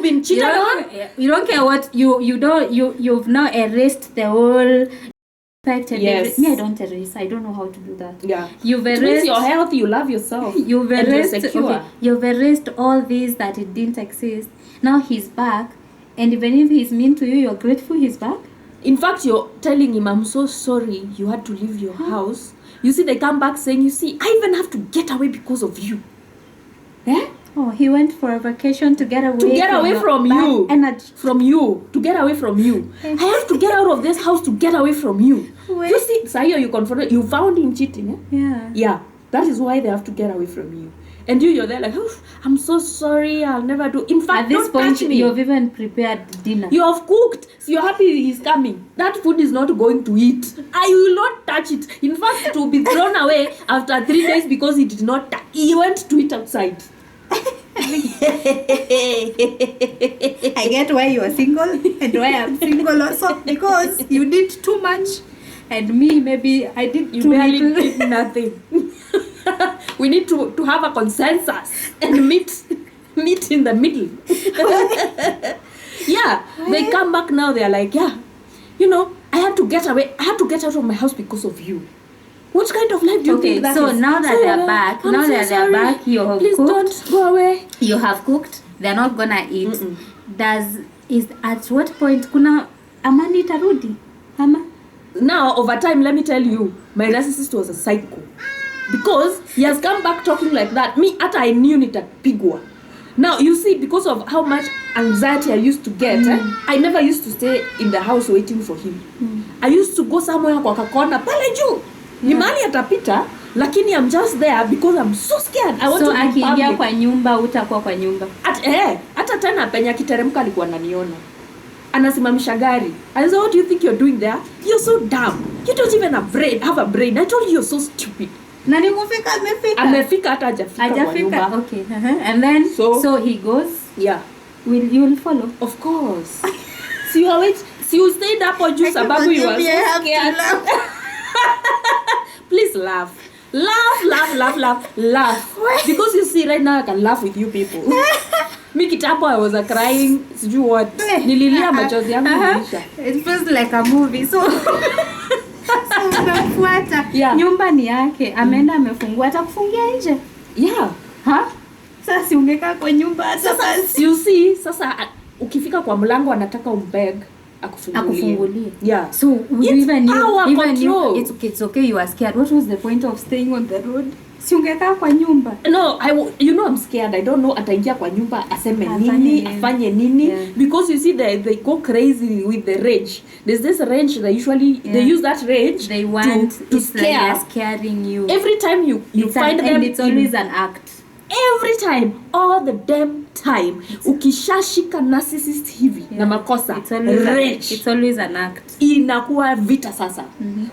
been cheated on.
You don't care what you've now erased the whole effect.
Yes.
Me, I don't erase. I don't know how to do that.
Yeah.
You've erased.
It means you're healthy. You love yourself.
You've erased.
And you're secure.
Okay, you've erased all this that it didn't exist. Now he's back, and even if he's mean to you, you're grateful he's back.
In fact, you're telling him, I'm so sorry you had to leave your house. You see, they come back saying, I even have to get away because of you. Eh?
Oh, he went for a vacation to get away
from you.
Energy.
From you. To get away from you. I have to get out of this house to get away from you.
Wait.
You see, Sayo, you found him cheating. Eh?
Yeah.
Yeah. That is why they have to get away from you. And you're there like, I'm so sorry, I'll never do. In fact,
at this point, you've even prepared dinner.
You have cooked, so you're happy he's coming. That food is not going to eat. I will not touch it. In fact, it will be thrown away after 3 days because he did not he went to eat outside.
I get why you are single and why I'm single also, because you did too much, and me, maybe I did too little.
Did nothing. We need to have a consensus and meet in the middle. Yeah, they come back now. They are like, I had to get away. I had to get out of my house because of you. What kind of life do you think that is?
So now that they're back, they're back, you have
please
cooked.
Don't go away.
You have cooked. They're not gonna eat. At what point kuna amani tarudi? Ama?
Now over time, let me tell you, my narcissist was a psycho. Because he has come back talking like that. Me, after I knew it at Pigwa. Now, you see, because of how much anxiety I used to get, I never used to stay in the house waiting for him. I used to go somewhere kwa kakona, pale juu. Ni mahali atapita, lakini I'm just there because I'm so scared. I want to be public. So,
akiingia kwa nyumba, utakuwa kwa nyumba.
Hata tena penya kiteremka alikuwa ananiona. Anasimamisha gari. I said, what do you think you're doing there? You're so dumb. You don't even have a brain. I told you you're so stupid.
Nani amefika
hata hajafika kwa nyumba.
Okay. And then so he goes.
Yeah.
You will follow?
Of course. Si you stayed up on you sababu you are so scared. Please laugh. Laugh. Because you see right now I can laugh with you people. Mi kitambo I was crying. Sijui what. Nililia machozi yangu ilisha.
It feels like a movie. So unafuata.
Yeah.
Nyumba ni yake. Ameenda amefungua atakufungia nje.
Yeah.
Ha? Sasa si ungekaa kwa nyumba hata
sasa. You see, sasa ukifika kwa mlango anataka umbeg akufungulie. Yeah.
So even
you
it's okay you are scared. What was the point of staying on the road? Si ungekaa kwa nyumba.
No, I'm scared. I don't know ataingia kwa nyumba aseme nini, afanye nini. Yeah. Because you see they go crazy with the rage. There's this rage they usually they use that rage
they want
to scare.
Like scaring you.
Every time you find them,
and it's always an act.
Every time, all the damn time. Ukishashika narcissist hivi na makosa, rage.
It's always an act.
Inakuwa vita sasa.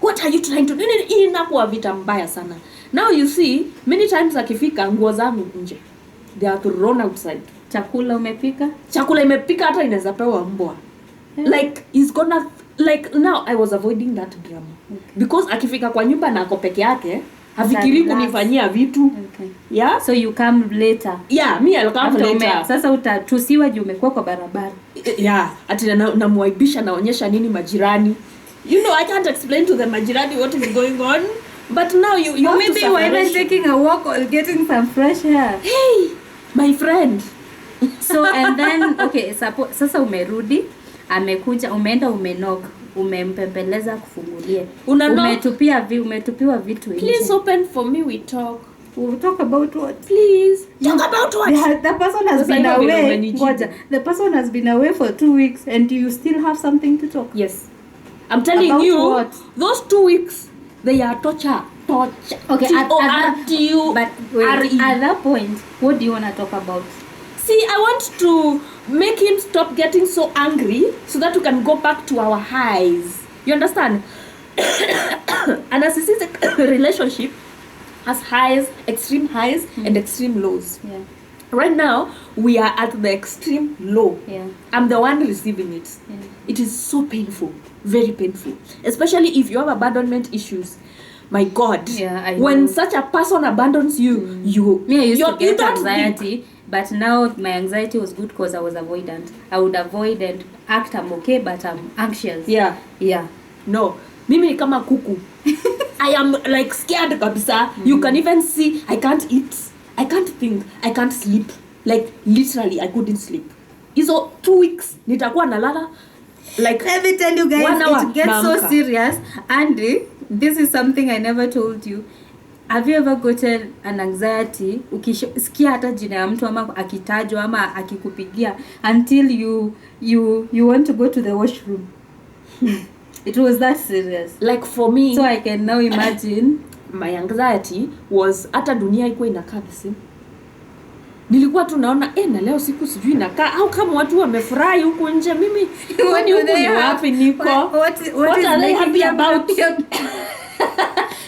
What are you trying to do? Inakuwa vita mbaya sana. Now you see, many times akifika nguo zangu nje. They are thrown outside.
Chakula umepika?
Chakula imepika hata inaweza pewa mbwa. Like he's gonna like now I was avoiding that drama. Because akifika kwa nyumba na ako peke yake, hafikiri kunifanyia vitu. Yeah?
So you come later.
Yeah, me I'll come later.
Sasa utatusiwa juu umekuwa kwa barabara.
Yeah, ati namwaibisha naonyesha nini majirani. You know, I can't explain to the majirani what is going on. But now you
maybe you were even taking a walk or getting some fresh air.
Hey, my friend.
So and then okay, sasa umerudi, amekuja, umeenda umenock, umempembeleza kufungulie. Umetupiwa vitu nje.
Please open for me, we talk.
We'll talk about what?
Please. Talk about what?
The person has been away. The person has been away for 2 weeks and you still have something to talk.
Yes. I'm telling
about
you,
what?
Those 2 weeks, they are torture.
Okay, at that point, what do you want to talk about?
See, I want to make him stop getting so angry so that we can go back to our highs. You understand? A narcissistic relationship has highs, extreme highs, and extreme lows.
Yeah.
Right now, we are at the extreme low.
Yeah.
I'm the one receiving it.
Yeah.
It is so painful, very painful. Especially if you have abandonment issues. My God,
yeah,
when such a person abandons you,
I used to get anxiety, but now my anxiety was good because I was avoidant. I would avoid and act I'm okay, but I'm anxious.
Yeah. No, mimi ni kama kuku. I am like scared kabisa. You can even see I can't eat, I can't think, I can't sleep. Like literally, I couldn't sleep. Hizo 2 weeks nitakuwa nalala. Like
let me tell you guys, it gets so serious. Andy, this is something I never told you. Have you ever gotten an anxiety ukisikia hata jina ya mtu ama akitajwa ama akikupigia until you want to go to the washroom? It was that serious.
Like for me,
so I can now imagine
my anxiety was hata dunia iko inakaa the same. Nilikuwa tu naona na leo siku sijui inakaa au kama watu wamefurahi huko nje mimi kwani huko ni wapi niko? What are they happy about?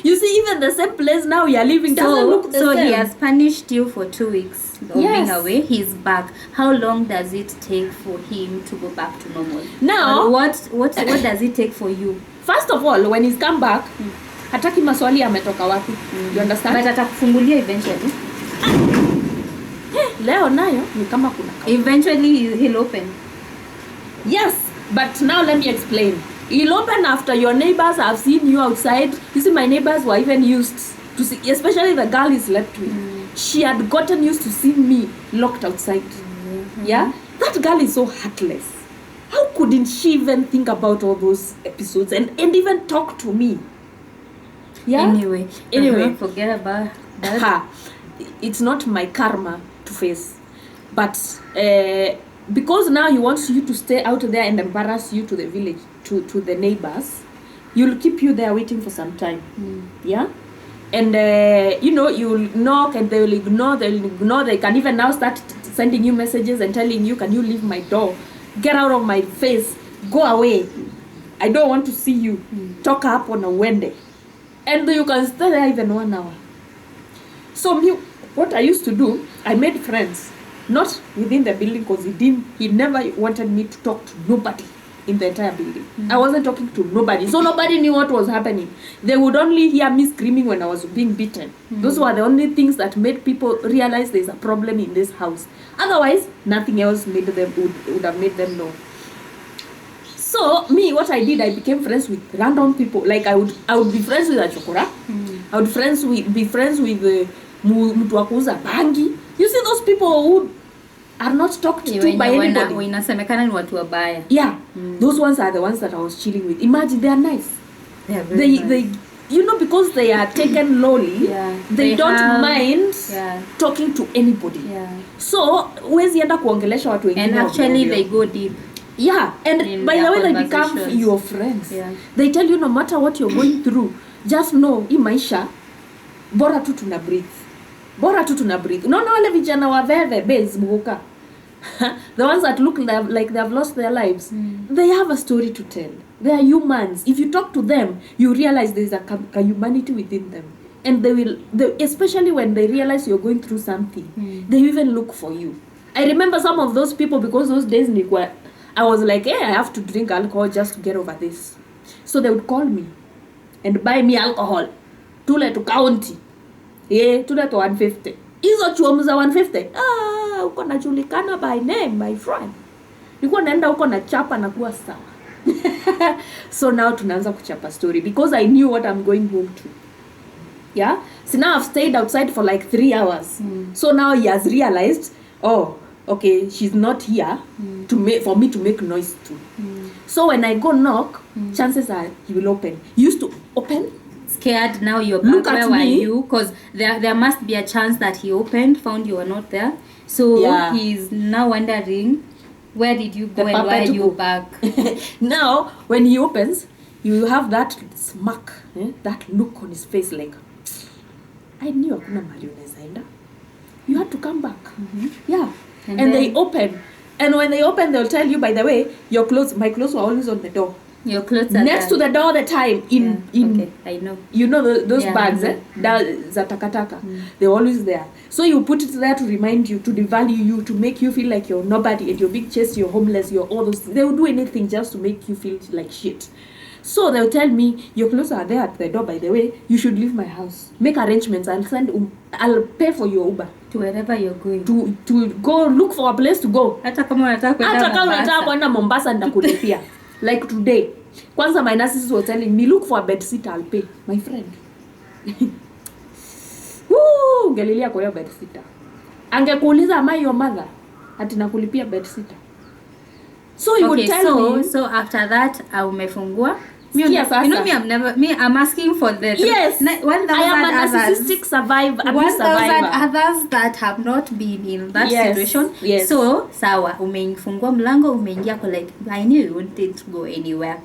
You see, even the same place now you are living doesn't look the same.
So he has punished you for 2 weeks of being away. He's back. How long does it take for him to go back to normal?
Now,
what does it take for you?
First of all, when he's come back, hataki maswali ametoka wapi. You understand?
But atakufungulia eventually.
Leo nayo ni kama kuna.
Eventually he'll open.
Yes, but now let me explain. He'll open after your neighbors have seen you outside. You see, my neighbors were even used to see, especially the girl he slept with. She had gotten used to seeing me locked outside. Yeah? That girl is so heartless. How couldn't she even think about all those episodes and even talk to me? Yeah? Anyway.
Forget about that.
Ha. It's not my karma to face. But because now he wants you to stay out there and embarrass you to the village, to the neighbors, you'll keep you there waiting for some time. Yeah? And you'll knock and they'll ignore. They can even now start sending you messages and telling you, can you leave my door? Get out of my face. Go away. I don't want to see you. Talk up on a Wednesday. And you can stay there even 1 hour. So what I used to do, I made friends. Not within the building because he never wanted me to talk to nobody. in the entire building. I wasn't talking to nobody, so nobody knew what was happening. They would only hear me screaming when I was being beaten. Those were the only things that made people realize there's a problem in this house. Otherwise, nothing else made them would have made them know. So me, what I did, I became friends with random people. Like I would be friends with a chokora. I would be friends with mtu wa kuuza bangi. You see those people who are not talked to by anybody.
Inasemekana ni watu wabaya.
Yeah, those ones are the ones that I was chilling with. Imagine, they are nice.
They are very nice.
They you know, because they are taken lowly, they don't mind talking to anybody. So huwezi enda kuongelesha watu wengine.
And actually they go deep.
Yeah, and by the way, they become your friends. They tell you no matter what you're going through, just know hii maisha bora tu tuna breathe. Unaona wale vijana wa veve base buka. The ones that look like they have lost their lives, they have a story to tell. They are humans. If you talk to them, you realize there is a humanity within them. And they especially when they realize you're going through something, they even look for you. I remember some of those people, because those days I was like, hey, I have to drink alcohol just to get over this. So they would call me and buy me alcohol. Tule to county. Tule to 150. Hizo chuomu za 150. Uko najulikana by name, my friend. Nilikuwa naenda uko na chapa na kuwa sawa. So now tunaanza kuchapa story because I knew what I'm going home to. Yeah? So now I've stayed outside for like 3 hours. So now he has realized, oh, okay, she's not here for me to make noise too. So when I go knock, chances are he will open. He used to open.
Scared, now you're back. Where were you? Because there must be a chance that he opened, found you were not there. So he's now wondering, where did you go and why are you back?
Now, when he opens, you have that smirk, that look on his face like, I knew hakuna mahali unaweza enda. You had to come back. Yeah. And they open. And when they open, they'll tell you, by the way, my clothes were always on the door.
Your clothes are
next to the door all the time.
Okay, I know.
You know those bags, za takataka. They're always there. So you put it there to remind you, to devalue you, to make you feel like you're nobody, and you're being chased, you're homeless, you're all those. They will do anything just to make you feel like shit. So they'll tell me, your clothes are there at the door, by the way, you should leave my house. Make arrangements. I'll pay for your Uber.
To wherever you're going.
To go look for a place to go.
Hata kama unataka
kwenda Mombasa ndakulipia. Like today. Kwanza my narcissist was telling me, look for a bed sitter, I'll pay. My friend. Woo! Galilia kwa hiyo bed sitter. Angekuuliza, am I your mother? Ati nakulipia bed sitter. So he would tell me.
So after that, umefungua.
Yes,
you know I'm asking for the...
Yes.
1,000
I am a narcissistic abuse survivor.
1,000 others that have not been in that situation.
Yes.
So, sawa, umefungua mlango, umeingia kwa like, I knew you wanted to go anywhere.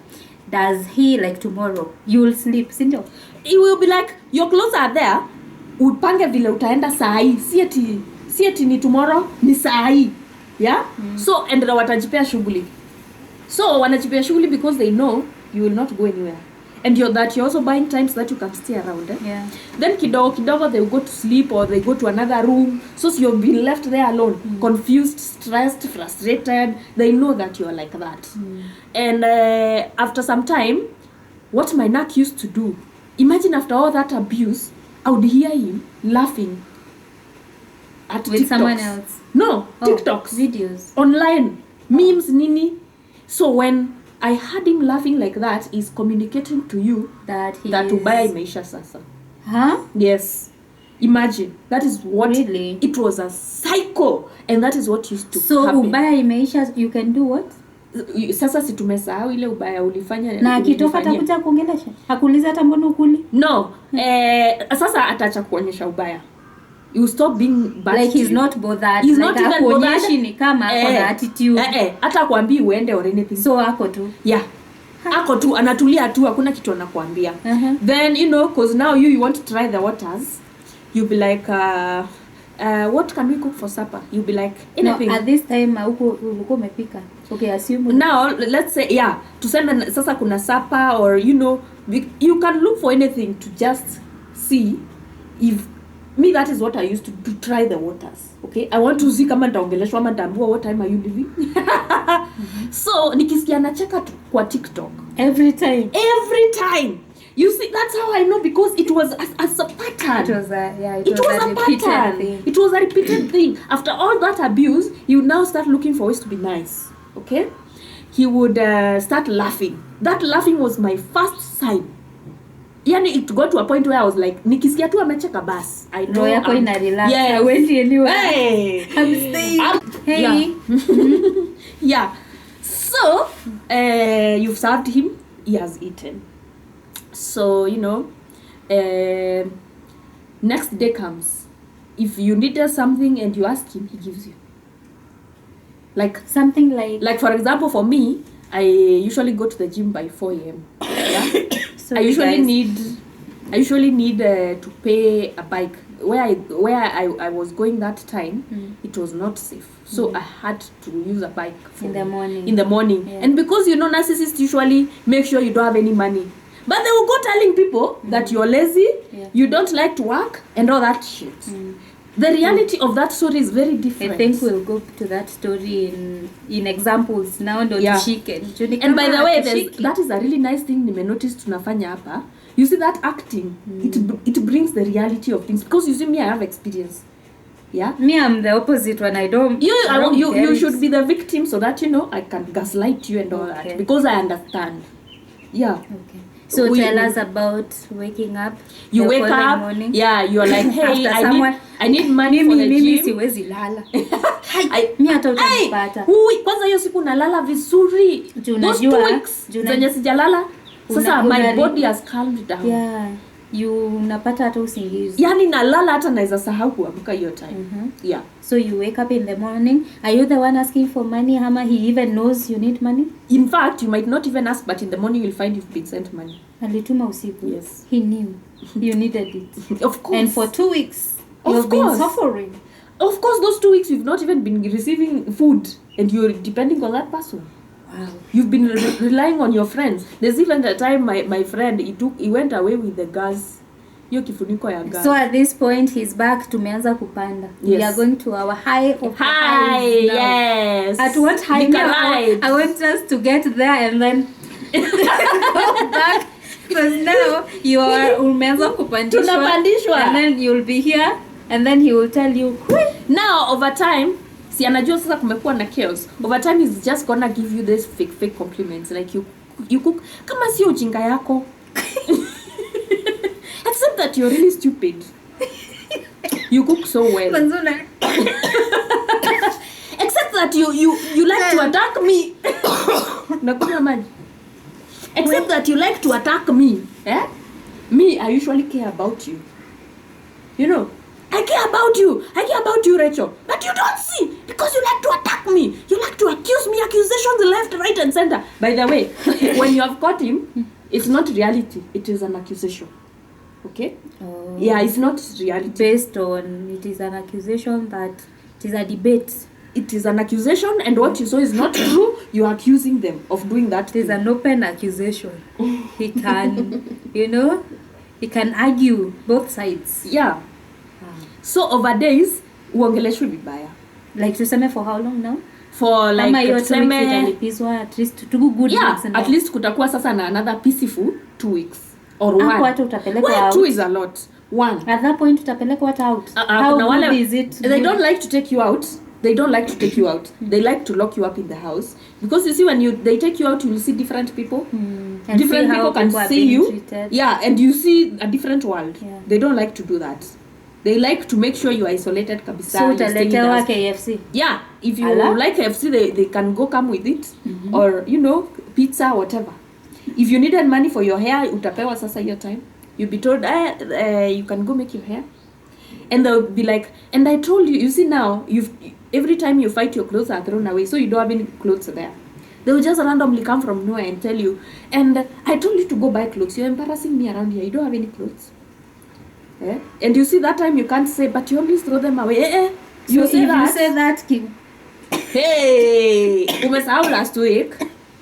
Does he, like tomorrow, you will sleep, sinjo?
He will be like, your clothes are there. Upange vile utaenda saa hii. Si ati ni tomorrow, ni saa hii. Yeah? So, and watajipea shughuli. So, wanajipea shughuli because they know you will not go anywhere. And you're also buying time so that you can stay around.
Yeah.
Then kidogo they will go to sleep or they go to another room. So you've been left there alone. Confused, stressed, frustrated. They know that you are like that. And after some time, what my narc used to do, imagine after all that abuse, I would hear him laughing at
with
TikToks.
Someone else?
No, TikToks.
Videos.
Online. Memes, nini. So when I had him laughing like that, is communicating to you that ubaya imeisha sasa.
Huh?
Yes. Imagine. That is what...
Really?
It was a cycle. And that is what used to
so
happen.
So ubaya imeisha, you can do what?
Sasa si tumesahau ile ubaya ulifanya.
Na akitoka atakuja kuongelesha? Hakuuliza hata mbona ukuli?
No. Sasa atacha kuonyesha ubaya. You stop being bad.
Like he's not bothered.
He's not even bothered.
Ni kama ako na attitude.
Hata kuambii uende or anything.
So ako tu.
Yeah. Ako tu anatulia tu, hakuna kitu anakuambia. Then because now you want to try the waters. You'll be like what can we cook for supper? You'll be like anything.
No, at this time uko umepika. Okay, assume.
Now let's say tuseme sasa kuna supper or you can look for anything to just see if me, that is what I used to try the waters. Okay, I want to see kama nitaongeleshwa ama nitaambiwa what time are you leaving. So nikisikia anacheka kwa TikTok
every time.
You see, that's how I know, because it was as a pattern.
It was a pattern. Thing.
It was a repeated thing. After all that abuse, he would now start looking for ways to be nice. Okay, he would start laughing. That laughing was my first sign. Yani it got to a point where I was like, nikisikia tu amecheka bas, I know
yako ina relax.
Yeah,
I went anywhere.
Hey,
I'm staying. Hey.
Yeah. Yeah. So, you've served him, he has eaten. So, you know, next day comes. If you needed something and you ask him, he gives you. Like
something like
for example, for me, I usually go to the gym by 4 a.m. Yeah? So I usually need to pay a bike. Where I was going that time, it was not safe. So I had to use a bike
in the
morning. Yeah. And because narcissists usually make sure you don't have any money. But they will go telling people that you're lazy, you don't like to work, and all that shit. The reality of that story is very different.
I think we'll go to that story in examples now. And
by the way, that is a really nice thing I noticed tunafanya hapa. You see that acting, it brings the reality of things. Because you see me, I have experience. Yeah.
Me, I'm the opposite one. I don't.
You should be the victim so that I can gaslight you and all that, because I understand. Yeah.
Okay. So tell us about waking up.
You wake up. Morning. Yeah. You're like, hey, I need money for the gym.
Mimi siwezi lala. Mimi hata utanipata.
Kwanza hiyo siku nalala vizuri. Those 2 weeks zenye sijalala. Sasa my body has calmed down.
Yeah. Unapata hata usingizi.
Yani nalala hata naweza sahau kuamka hiyo time. Yeah.
So you wake up in the morning. Are you the one asking for money? Hama he even knows you need money?
In fact, you might not even ask, but in the morning you'll find you've been sent money.
Alituma usiku.
Yes.
He knew you needed it.
Of course.
And for 2 weeks, you've been suffering.
Of course, those 2 weeks you've not even been receiving food, and you're depending on that person.
Wow.
You've been relying on your friends. There's even the time my friend he went away with the gas. Hiyo kifuniko ya gas.
So at this point he's back, tumeanza kupanda.
Yes.
We are going to our high of
high. Yes.
At what high? I want us to get there and then go back, because now you are umeanza kupandishwa.
Tunapandishwa.
And then you'll be here and then he will tell you,
now over time, si anajua sasa kumekuwa na chaos. Over time he's just gonna give you this fake compliments, like you cook kama si ujinga yako. Except that you're really stupid. You cook so well. Except that you like to attack me. Nakunywa maji. Except that you like to attack me. Me, I usually care about you. I care about you, Rachel. But you don't see, because you like to attack me. You like to accuse me, accusations left, right, and center. By the way, when you have caught him, it's not reality. It is an accusation. Okay?
Oh.
Yeah, it's not reality.
Based on, it is an accusation that it is a debate.
It is an accusation, and what you saw is not true. You are accusing them of doing that.
It is an open accusation. He can, he can argue both sides.
Yeah. So over days, uongeleshwe vibaya.
Like tuseme for how long now?
For like
tuseme at least 2 good weeks.
At least kutakuwa sasa na another peaceful 2 weeks. Or 1.
Watu utapelekwa out.
2 is a lot. 1.
At that point utapelekwa what out? How good is it?
They don't like to take you out. They They like to lock you up in the house, because you see when they take you out, you will see different people. Different people can see you. Treated. Yeah, and you see a different world. Yeah. They don't like to do that. They like to make sure you are isolated kabisa.
So utaletewa KFC.
Yeah, if you like KFC, they can come with it. Or pizza, whatever. If you needed money for your hair, utapewa sasa your time. You'll be told, you can go make your hair. And they'll be like, and I told you see now, every time you fight, your clothes are thrown away, so you don't have any clothes there. They will just randomly come from nowhere and tell you, and I told you to go buy clothes. You're embarrassing me around here. You don't have any clothes. And you see that time you can't say, but you always throw them away.
You say that, Kim.
Hey, umesahau last week.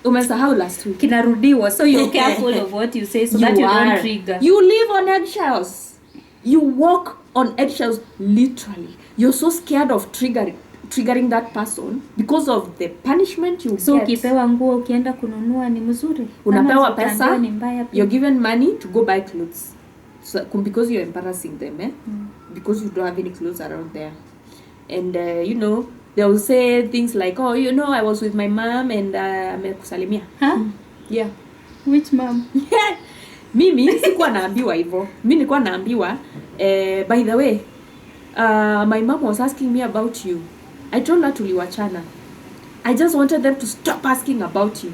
Kinarudiwa, so you're careful of what you say so that you don't trigger.
You live on eggshells. You walk on eggshells, literally. You're so scared of triggering that person because of the punishment you
So
get.
ukipewa nguo ukienda kununua ni mzuri.
Unapewa pesa,
ni mbaya pia.
you're given money to go buy clothes. So, because you're embarrassing them, because you don't have any clothes around there. And, you know, they will say things like, oh, you know, I was with my mom and amekusalimia.
Huh?
Yeah.
Which mom?
Mimi sikuwa naambiwa hivyo. Mimi nilikuwa naambiwa, by the way, my mom was asking me about you. I told her tuliwachana. I just wanted them to stop asking about you.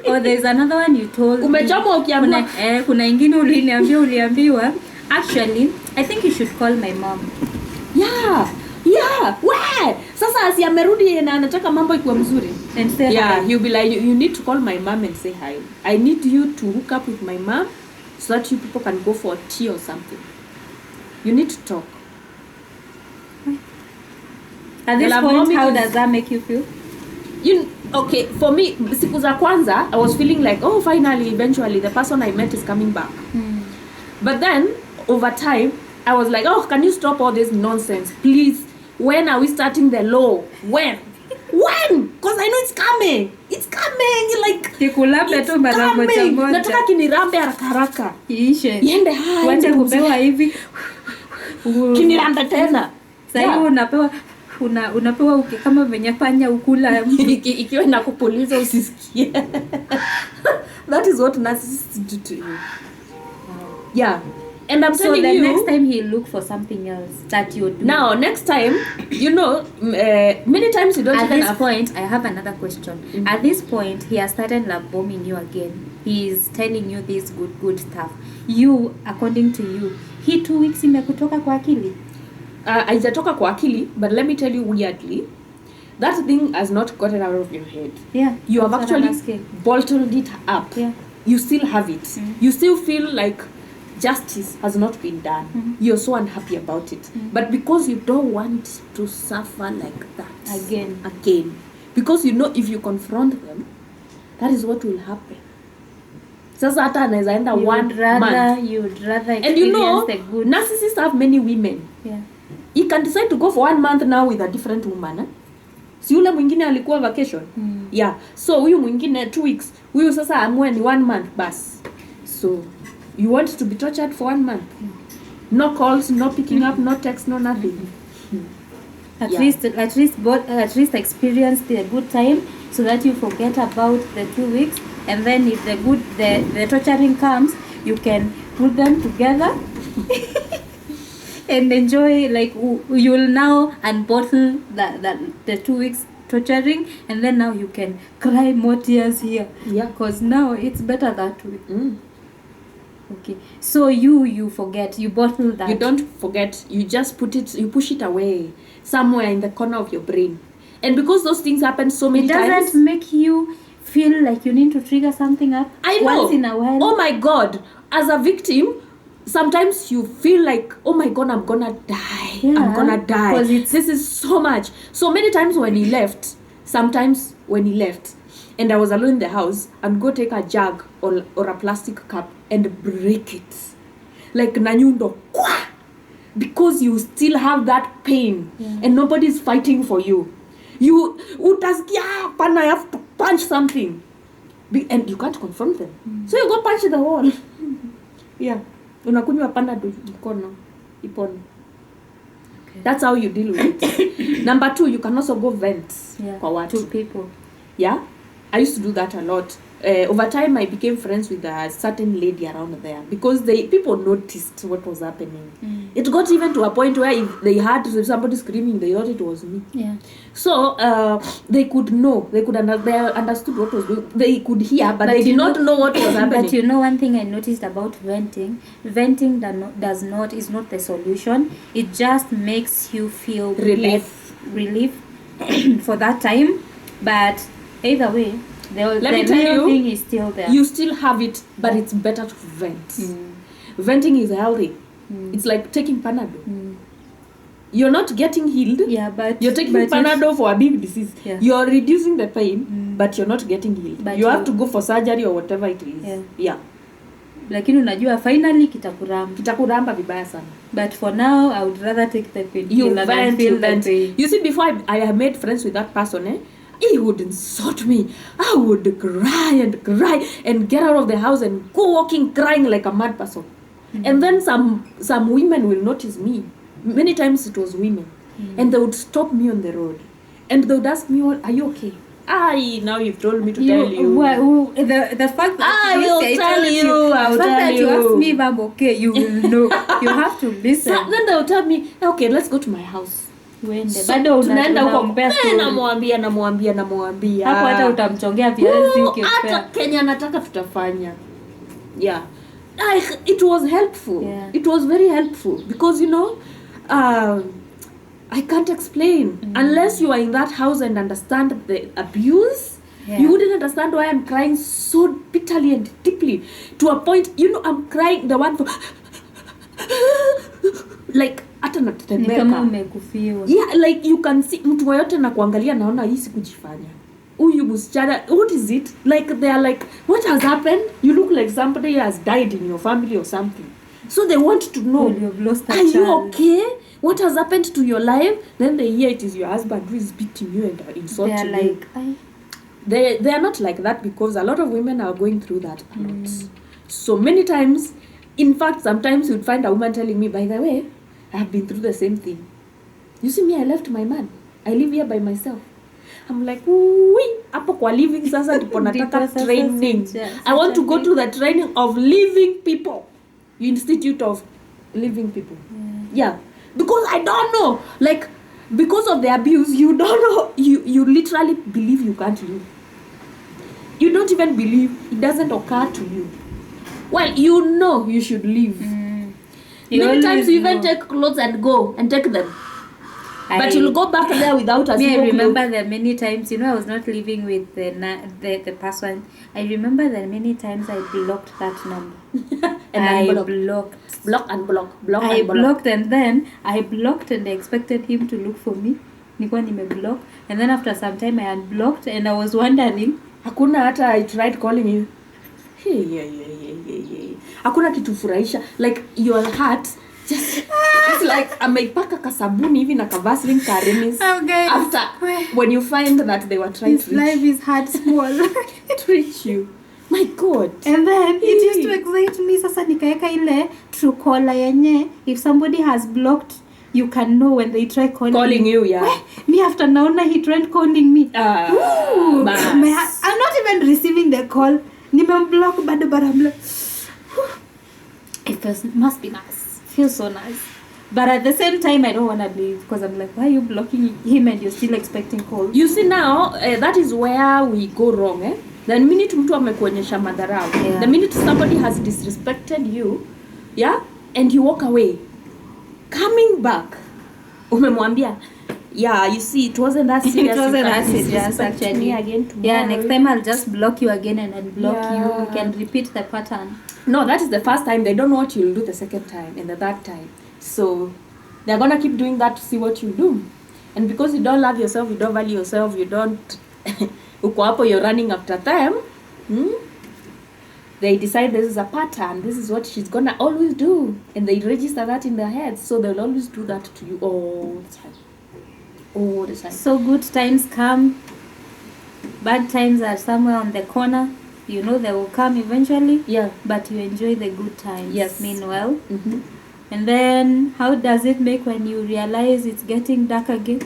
Oh, there's another one you told me.
Umechoma ukiambiwa.
Kuna ingine uliambiwa. Actually, I think you should call my mom.
Yeah. Where? Sasa asi amerudi na anataka mambo ikuwe mzuri.
And say
yeah,
hi.
you'll be like, you need to call my mom and say hi. I need you to hook up with my mom so that you people can go for tea or something. You need to talk.
At this point, how does that make you feel?
Okay, for me, siku za kwanza, I was feeling like, oh, finally, eventually, the person I met is coming back. But then, over time, I was like, oh, can you stop all this nonsense? Please, when are we starting the law? When? Because I know it's coming. It's coming. Like, it's coming. Nataka kinirambe haraka.
Iishe.
Yende hai.
Wacha kupewa hivi.
Kinirambe tena.
Sasa unapewa kama venye panya ukula
ikiwa inakupuliza usisikie. That is what narcissists do to you. Yeah. And I'm telling you. So the
next time he'll look for something else that you're doing.
Now, next time, you know, many times you don't
At
even
this point, I have another question. At this point, he has started love bombing you again. He is telling you this good stuff. You, according to you, hii 2 weeks imekutoka kwa akili?
Haijatoka kwa akili, but let me tell you weirdly, that thing has not gotten out of your head.
Yeah.
You have actually bottled it up.
Yeah.
You still have it. You still feel like justice has not been done. You're so unhappy about it. But because you don't want to suffer like that again, because you know if you confront them, that is what will happen. Sasa hata anaweza enda 1 month.
You'd rather experience
and you know,
the good.
Narcissists have many women.
Yeah.
He can decide to go for 1 month now with a different woman. Si yule mwingine alikuwa vacation. Yeah. So huyu mwingine 2 weeks. Huyu sasa amue ni 1 month bas. So you want to be tortured for 1 month? No calls, no picking up, no text, no nothing.
At least experience the good time so that you forget about the 2 weeks, and then if the torturing comes, you can put them together and enjoy. Like you'll now unbottle the 2 weeks torturing, and then now you can cry more tears here.
Yeah,
because now it's better that way. Okay, so you forget, you bottle that.
You don't forget, you just you push it away somewhere in the corner of your brain. And because those things happen so many times,
it doesn't make you feel like you need to trigger something up.
I know.
Once in a while.
Oh my God, as a victim, sometimes you feel like, oh my God, I'm gonna die.
Yeah,
I'm gonna die. This is so much. So many times when he left, and I was alone in the house, and go take a jug or a plastic cup and break it. Like nanyundo. Because you still have that pain, and nobody's fighting for you. You utaskia pana, you have to punch something. And you can't confront them. So you go punch the wall. Yeah. Unakunywa pana mkono ipone. That's how you deal with it. Number 2, you can also go vent kwa watu.
To people.
Yeah. I used to do that a lot. Over time, I became friends with a certain lady around there because people noticed what was happening. It got even to a point where if they heard somebody screaming, they thought it was me.
Yeah.
So they could know, they understood what was going. They could hear, but they did not know what was happening.
But you know one thing I noticed about venting is not the solution. It just makes you feel relief for that time. But either way, the real thing is still there.
You still have it, but it's better to vent. Venting is healthy. It's like taking Panadol. You're not getting healed.
Yeah, but
you're taking Panadol for a big disease.
Yeah.
You're reducing the pain, but you're not getting healed.
But
you have to go for surgery or whatever it is.
Yeah. lakini unajua finally
kitakuramba vibaya sana.
But for now I would rather take the pain.
You vent. You see, before I have made friends with that person, he would insult me. I would cry and get out of the house and go walking crying like a mad person. And then some women will notice me. Many times it was women. And they would stop me on the road. And they would ask me, are you okay? Now you've told me to tell you.
The fact that
I will tell you.
The fact that you ask me if I'm okay, you will know. You have to listen.
So then they'll tell me, okay, let's go to my house.
Bado
tunaenda huko namwambia
hapo, hata utamchongea viazi
hata Kenya nataka tutafanya. Yeah, it was helpful. It was very helpful because I can't explain unless you are in that house and understand the abuse. You wouldn't understand why I'm crying so bitterly and deeply to a point, I'm crying the one for like hata natetemeka.
Kama umekufiwa.
Yeah, like you can see mtu yote na kuangalia naona hii sikujifanya. Huyu msichana, what is it? Like they are like, what has happened? You look like somebody has died in your family or something. So they want to know,
you've lost a
are
child.
You okay? What has happened to your life? Then they hear it is your husband who is beating you and insulting you.
They are like,
they are not like that because a lot of women are going through that a lot. So many times, in fact, sometimes you'd find a woman telling me, by the way, I have been through the same thing. You see me, I left my man. I live here by myself. I'm like, hapo kwa living sasa ndipo nataka training. I want to go to the training of living people. Institute of living people. Yeah. Because I don't know. Like, because of the abuse, you don't know. You literally believe you can't live. You don't even believe. It doesn't occur to you. Well, you should live. Many times you even take clothes and go and take them. But you'll go back there without a single
I remember that many times, I was not living with the person. I remember that many times I blocked that number.
And
I
blocked.
Blocked and then I blocked and I expected him to look for me. Nilikuwa nimeblock. And then after some time I unblocked and I was wondering.
Hakuna hata I tried calling you. Hakuna kitu furahisha. Like your heart just it's like ameipaka kasabuni hivi na kavaseline karemis. After when you find that they were trying to reach.
Life is hard small.
To reach you. My God.
And then it used to excite me. Sasa nikaeka ile true caller yenye if somebody has blocked, you can know when they try calling
you. Yeah.
Me after naona he tried calling me. I'm not even receiving the call. Nimemblock bado but I'm like, it must be nice. Feels so nice. But at the same time, I don't want to leave because I'm like, why are you blocking him and you're still expecting calls?
You see now, that is where we go wrong. The minute mtu amekuonyesha madharau, the minute somebody has disrespected you, and you walk away, coming back, umemwambia, you see, it wasn't that serious.
It wasn't that serious, actually.
Me again tomorrow.
Next time I'll just block you again and unblock you. You can repeat the pattern.
No, that is the first time. They don't know what you'll do the second time and the third time. So they're gonna keep doing that to see what you do. And because you don't love yourself, you don't value yourself, you don't uko hapo, you're running after them. They decide this is a pattern, this is what she's gonna always do, and they register that in their heads, so they'll always do that to you all the time.
So good times come, bad times are somewhere on the corner. They will come eventually. But you enjoy the good times. Meanwhile. And then how does it make when you realize it's getting dark again?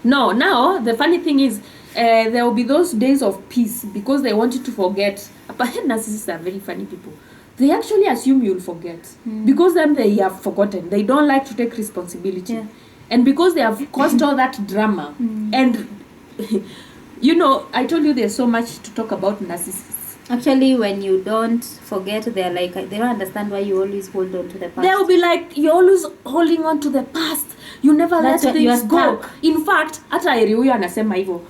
No, now the funny thing is there will be those days of peace because they want you to forget. But narcissists are very funny people. They actually assume you'll forget because then they have forgotten. They don't like to take responsibility. And because they have caused all that drama. And I told you there's so much to talk about narcissists.
Actually, when you don't forget, they're like, they don't understand why you always hold on to the past.
They'll be like, you're always holding on to the past. You never let things go. In fact, hata huyo anasema hivyo.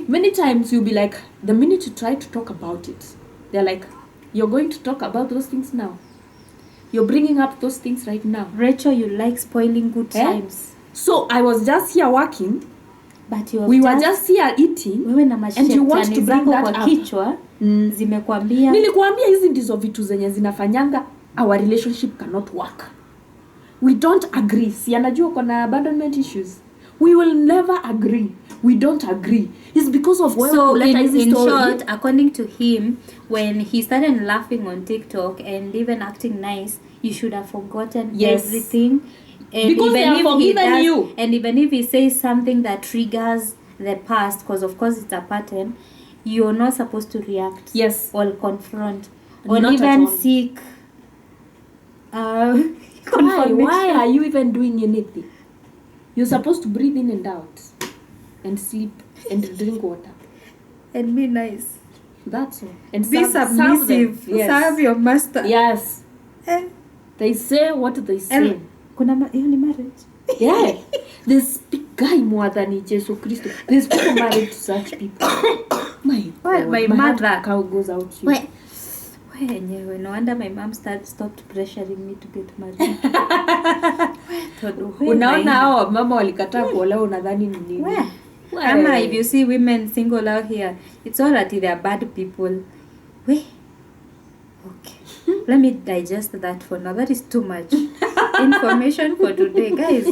Many times you'll be like, the minute you try to talk about it, they're like, you're going to talk about those things now. You're bringing up those things right now.
Rachel, you like spoiling good times.
So I was just here working.
But
we were just here eating. And you want to bring that up.
zimekwambia.
Nilikuambia hizi ndizo vitu zenye zinafanyanga our relationship cannot work. We don't agree. Si anajua kuna abandonment issues. We will never agree. We don't agree. It's because of where
so in short, according to him, when he started laughing on TikTok and even acting nice, you should have forgotten everything. And
because they have forgiven you.
And even if he says something that triggers the past, because of course it's a pattern, you're not supposed to react.
Yes.
Or confront. Or
Not
even seek
why are you even doing anything? You're supposed to breathe in and out and sleep and drink water
and be nice.
That's all. And
be submissive. Serve your master.
Yes. They say what they say.
Kuna hiyo ni marriage.
Yeah. There's guy more than Jesus Christ. There's people married to such people. My
mother
cow goes out here.
No wonder my mom stopped pressuring me to get married.
Unaona hao mama walikataa kuolewa unadhani ni nini?
Ama if you see women single out here, it's all that they are bad people. Okay. Let me digest that for now. That is too much information for today, guys.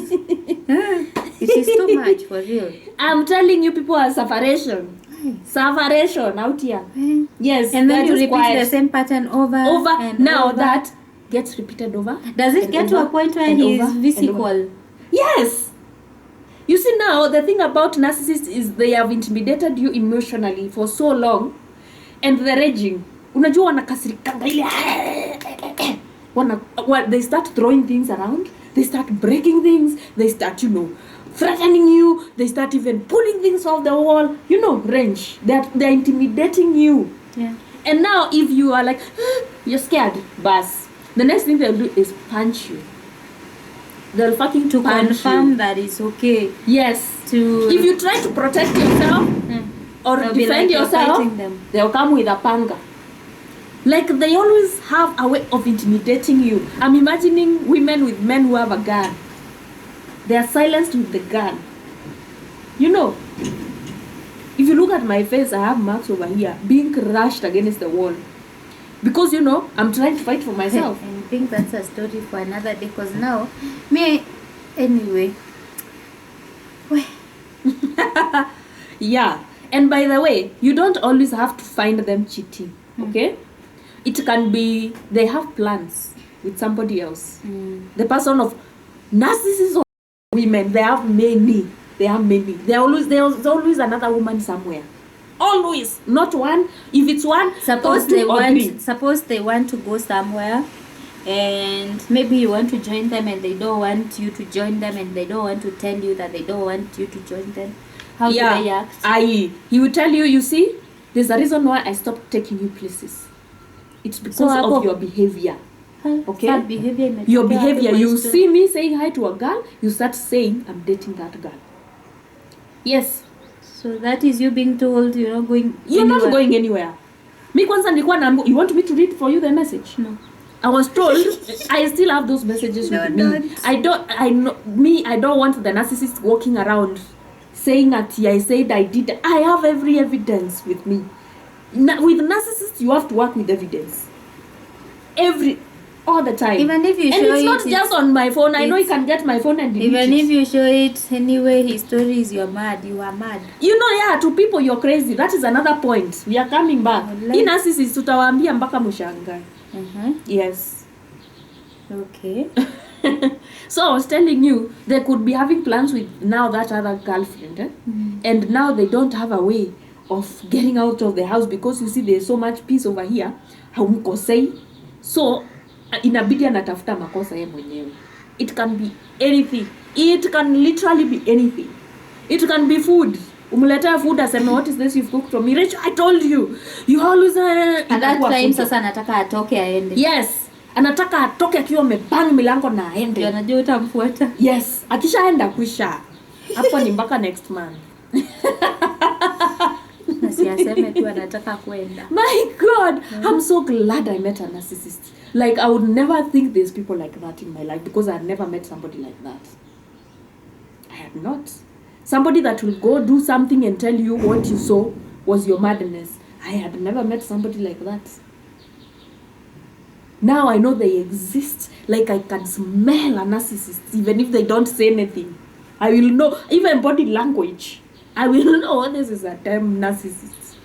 It is too much for real.
I'm telling you, people are separation out here. Yes,
and then you repeat the same pattern over and
now
over.
That gets repeated over.
Does it get to a point where he is physical?
Yes. You see, now the thing about narcissists is they have intimidated you emotionally for so long, and the raging. Unajua wanakasirikanga ile they start throwing things around, they start breaking things, they start threatening you, they start even pulling things off the wall, range. They're intimidating you.
Yeah.
And now if you are like you're scared, bas, the next thing they'll do is punch you. They'll fucking
to confirm that it's okay.
Yes. If you try to protect yourself or defend yourself, they'll come with a panga. Like they always have a way of intimidating you. I'm imagining women with men who have a gun. They are silenced with the gun. If you look at my face, I have marks over here being crushed against the wall. Because I'm trying to fight for myself.
I think that's a story for another day. Because now, anyway.
Yeah. And by the way, you don't always have to find them cheating. Okay? It can be they have plans with somebody else. The person of narcissists women, they have many. There's always another woman somewhere. Always, not one. If it's one,
suppose they want to go somewhere, and maybe you want to join them, and they don't want you to join them, and they don't want to tell you that they don't want you to join them. How do they act?
He will tell you. You see, there's a reason why I stopped taking you places. It's because of your behavior. Okay? Your behavior. You see me saying hi to a girl, you start saying I'm dating that girl. Yes.
So that is you being told you're not going
You're anywhere. Not going anywhere. Me kwanza nilikuwa naambiwa, you want me to read for you the message?
No.
I was told I still have those messages with me.
Don't.
I don't want the narcissist walking around saying that I said I did. I have every evidence with me. With narcissists, you have to work with evidence. All the time.
Even if you show it.
And it's not just on my phone. I know you can get my phone and delete
even if you show it anyway, his story is you're mad. You are mad.
To people you're crazy. That is another point. We are coming back. In narcissists, tutawaambia mpaka mshangae. Yes.
Okay.
So I was telling you, they could be having plans with now that other girlfriend. And now they don't have a way of getting out of the house because you see there's so much peace over here. Haumkosei. So inabidi anatafuta makosa yeye mwenyewe. It can be anything. It can literally be anything. It can be food. Umletea food aseme, what is this you've cooked for me? Rachel, I told you. You always
at that time sasa anataka atoke aende.
Yes. Anataka atoke akiwa amepanga milango na aende.
Ndio anajua utamfuata.
Yes. Akishaenda kwisha. Hapo ni mpaka next month.
Aseme tu anataka kwenda.
My God, I'm so glad I met a narcissist. Like I would never think there's people like that in my life because I had never met somebody like that. I had not. Somebody that will go do something and tell you what you saw was your madness. I I had never met somebody like that. Now I know they exist. Like I can smell a narcissist, even if they don't say anything. I will know, even body language. I will know this is a damn narcissist.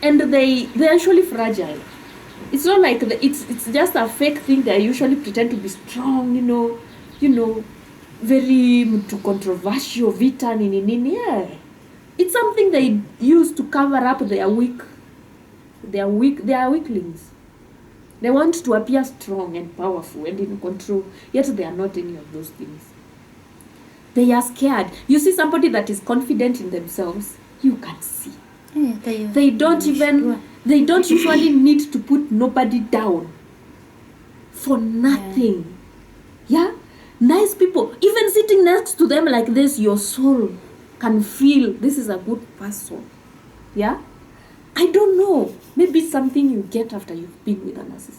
And they're usually fragile. It's not like it's just a fake thing. They usually pretend to be strong, you know, very controversial, vita, yeah. It's something they use to cover up their weaklings. They want to appear strong and powerful and in control, yet they are not any of those things. They are scared. You see somebody that is confident in themselves, you can see.
Yeah,
they don't usually need to put nobody down for nothing. Yeah? Nice people. Even sitting next to them like this, your soul can feel this is a good person. Yeah? I don't know. Maybe something you get after you've been with a narcissist.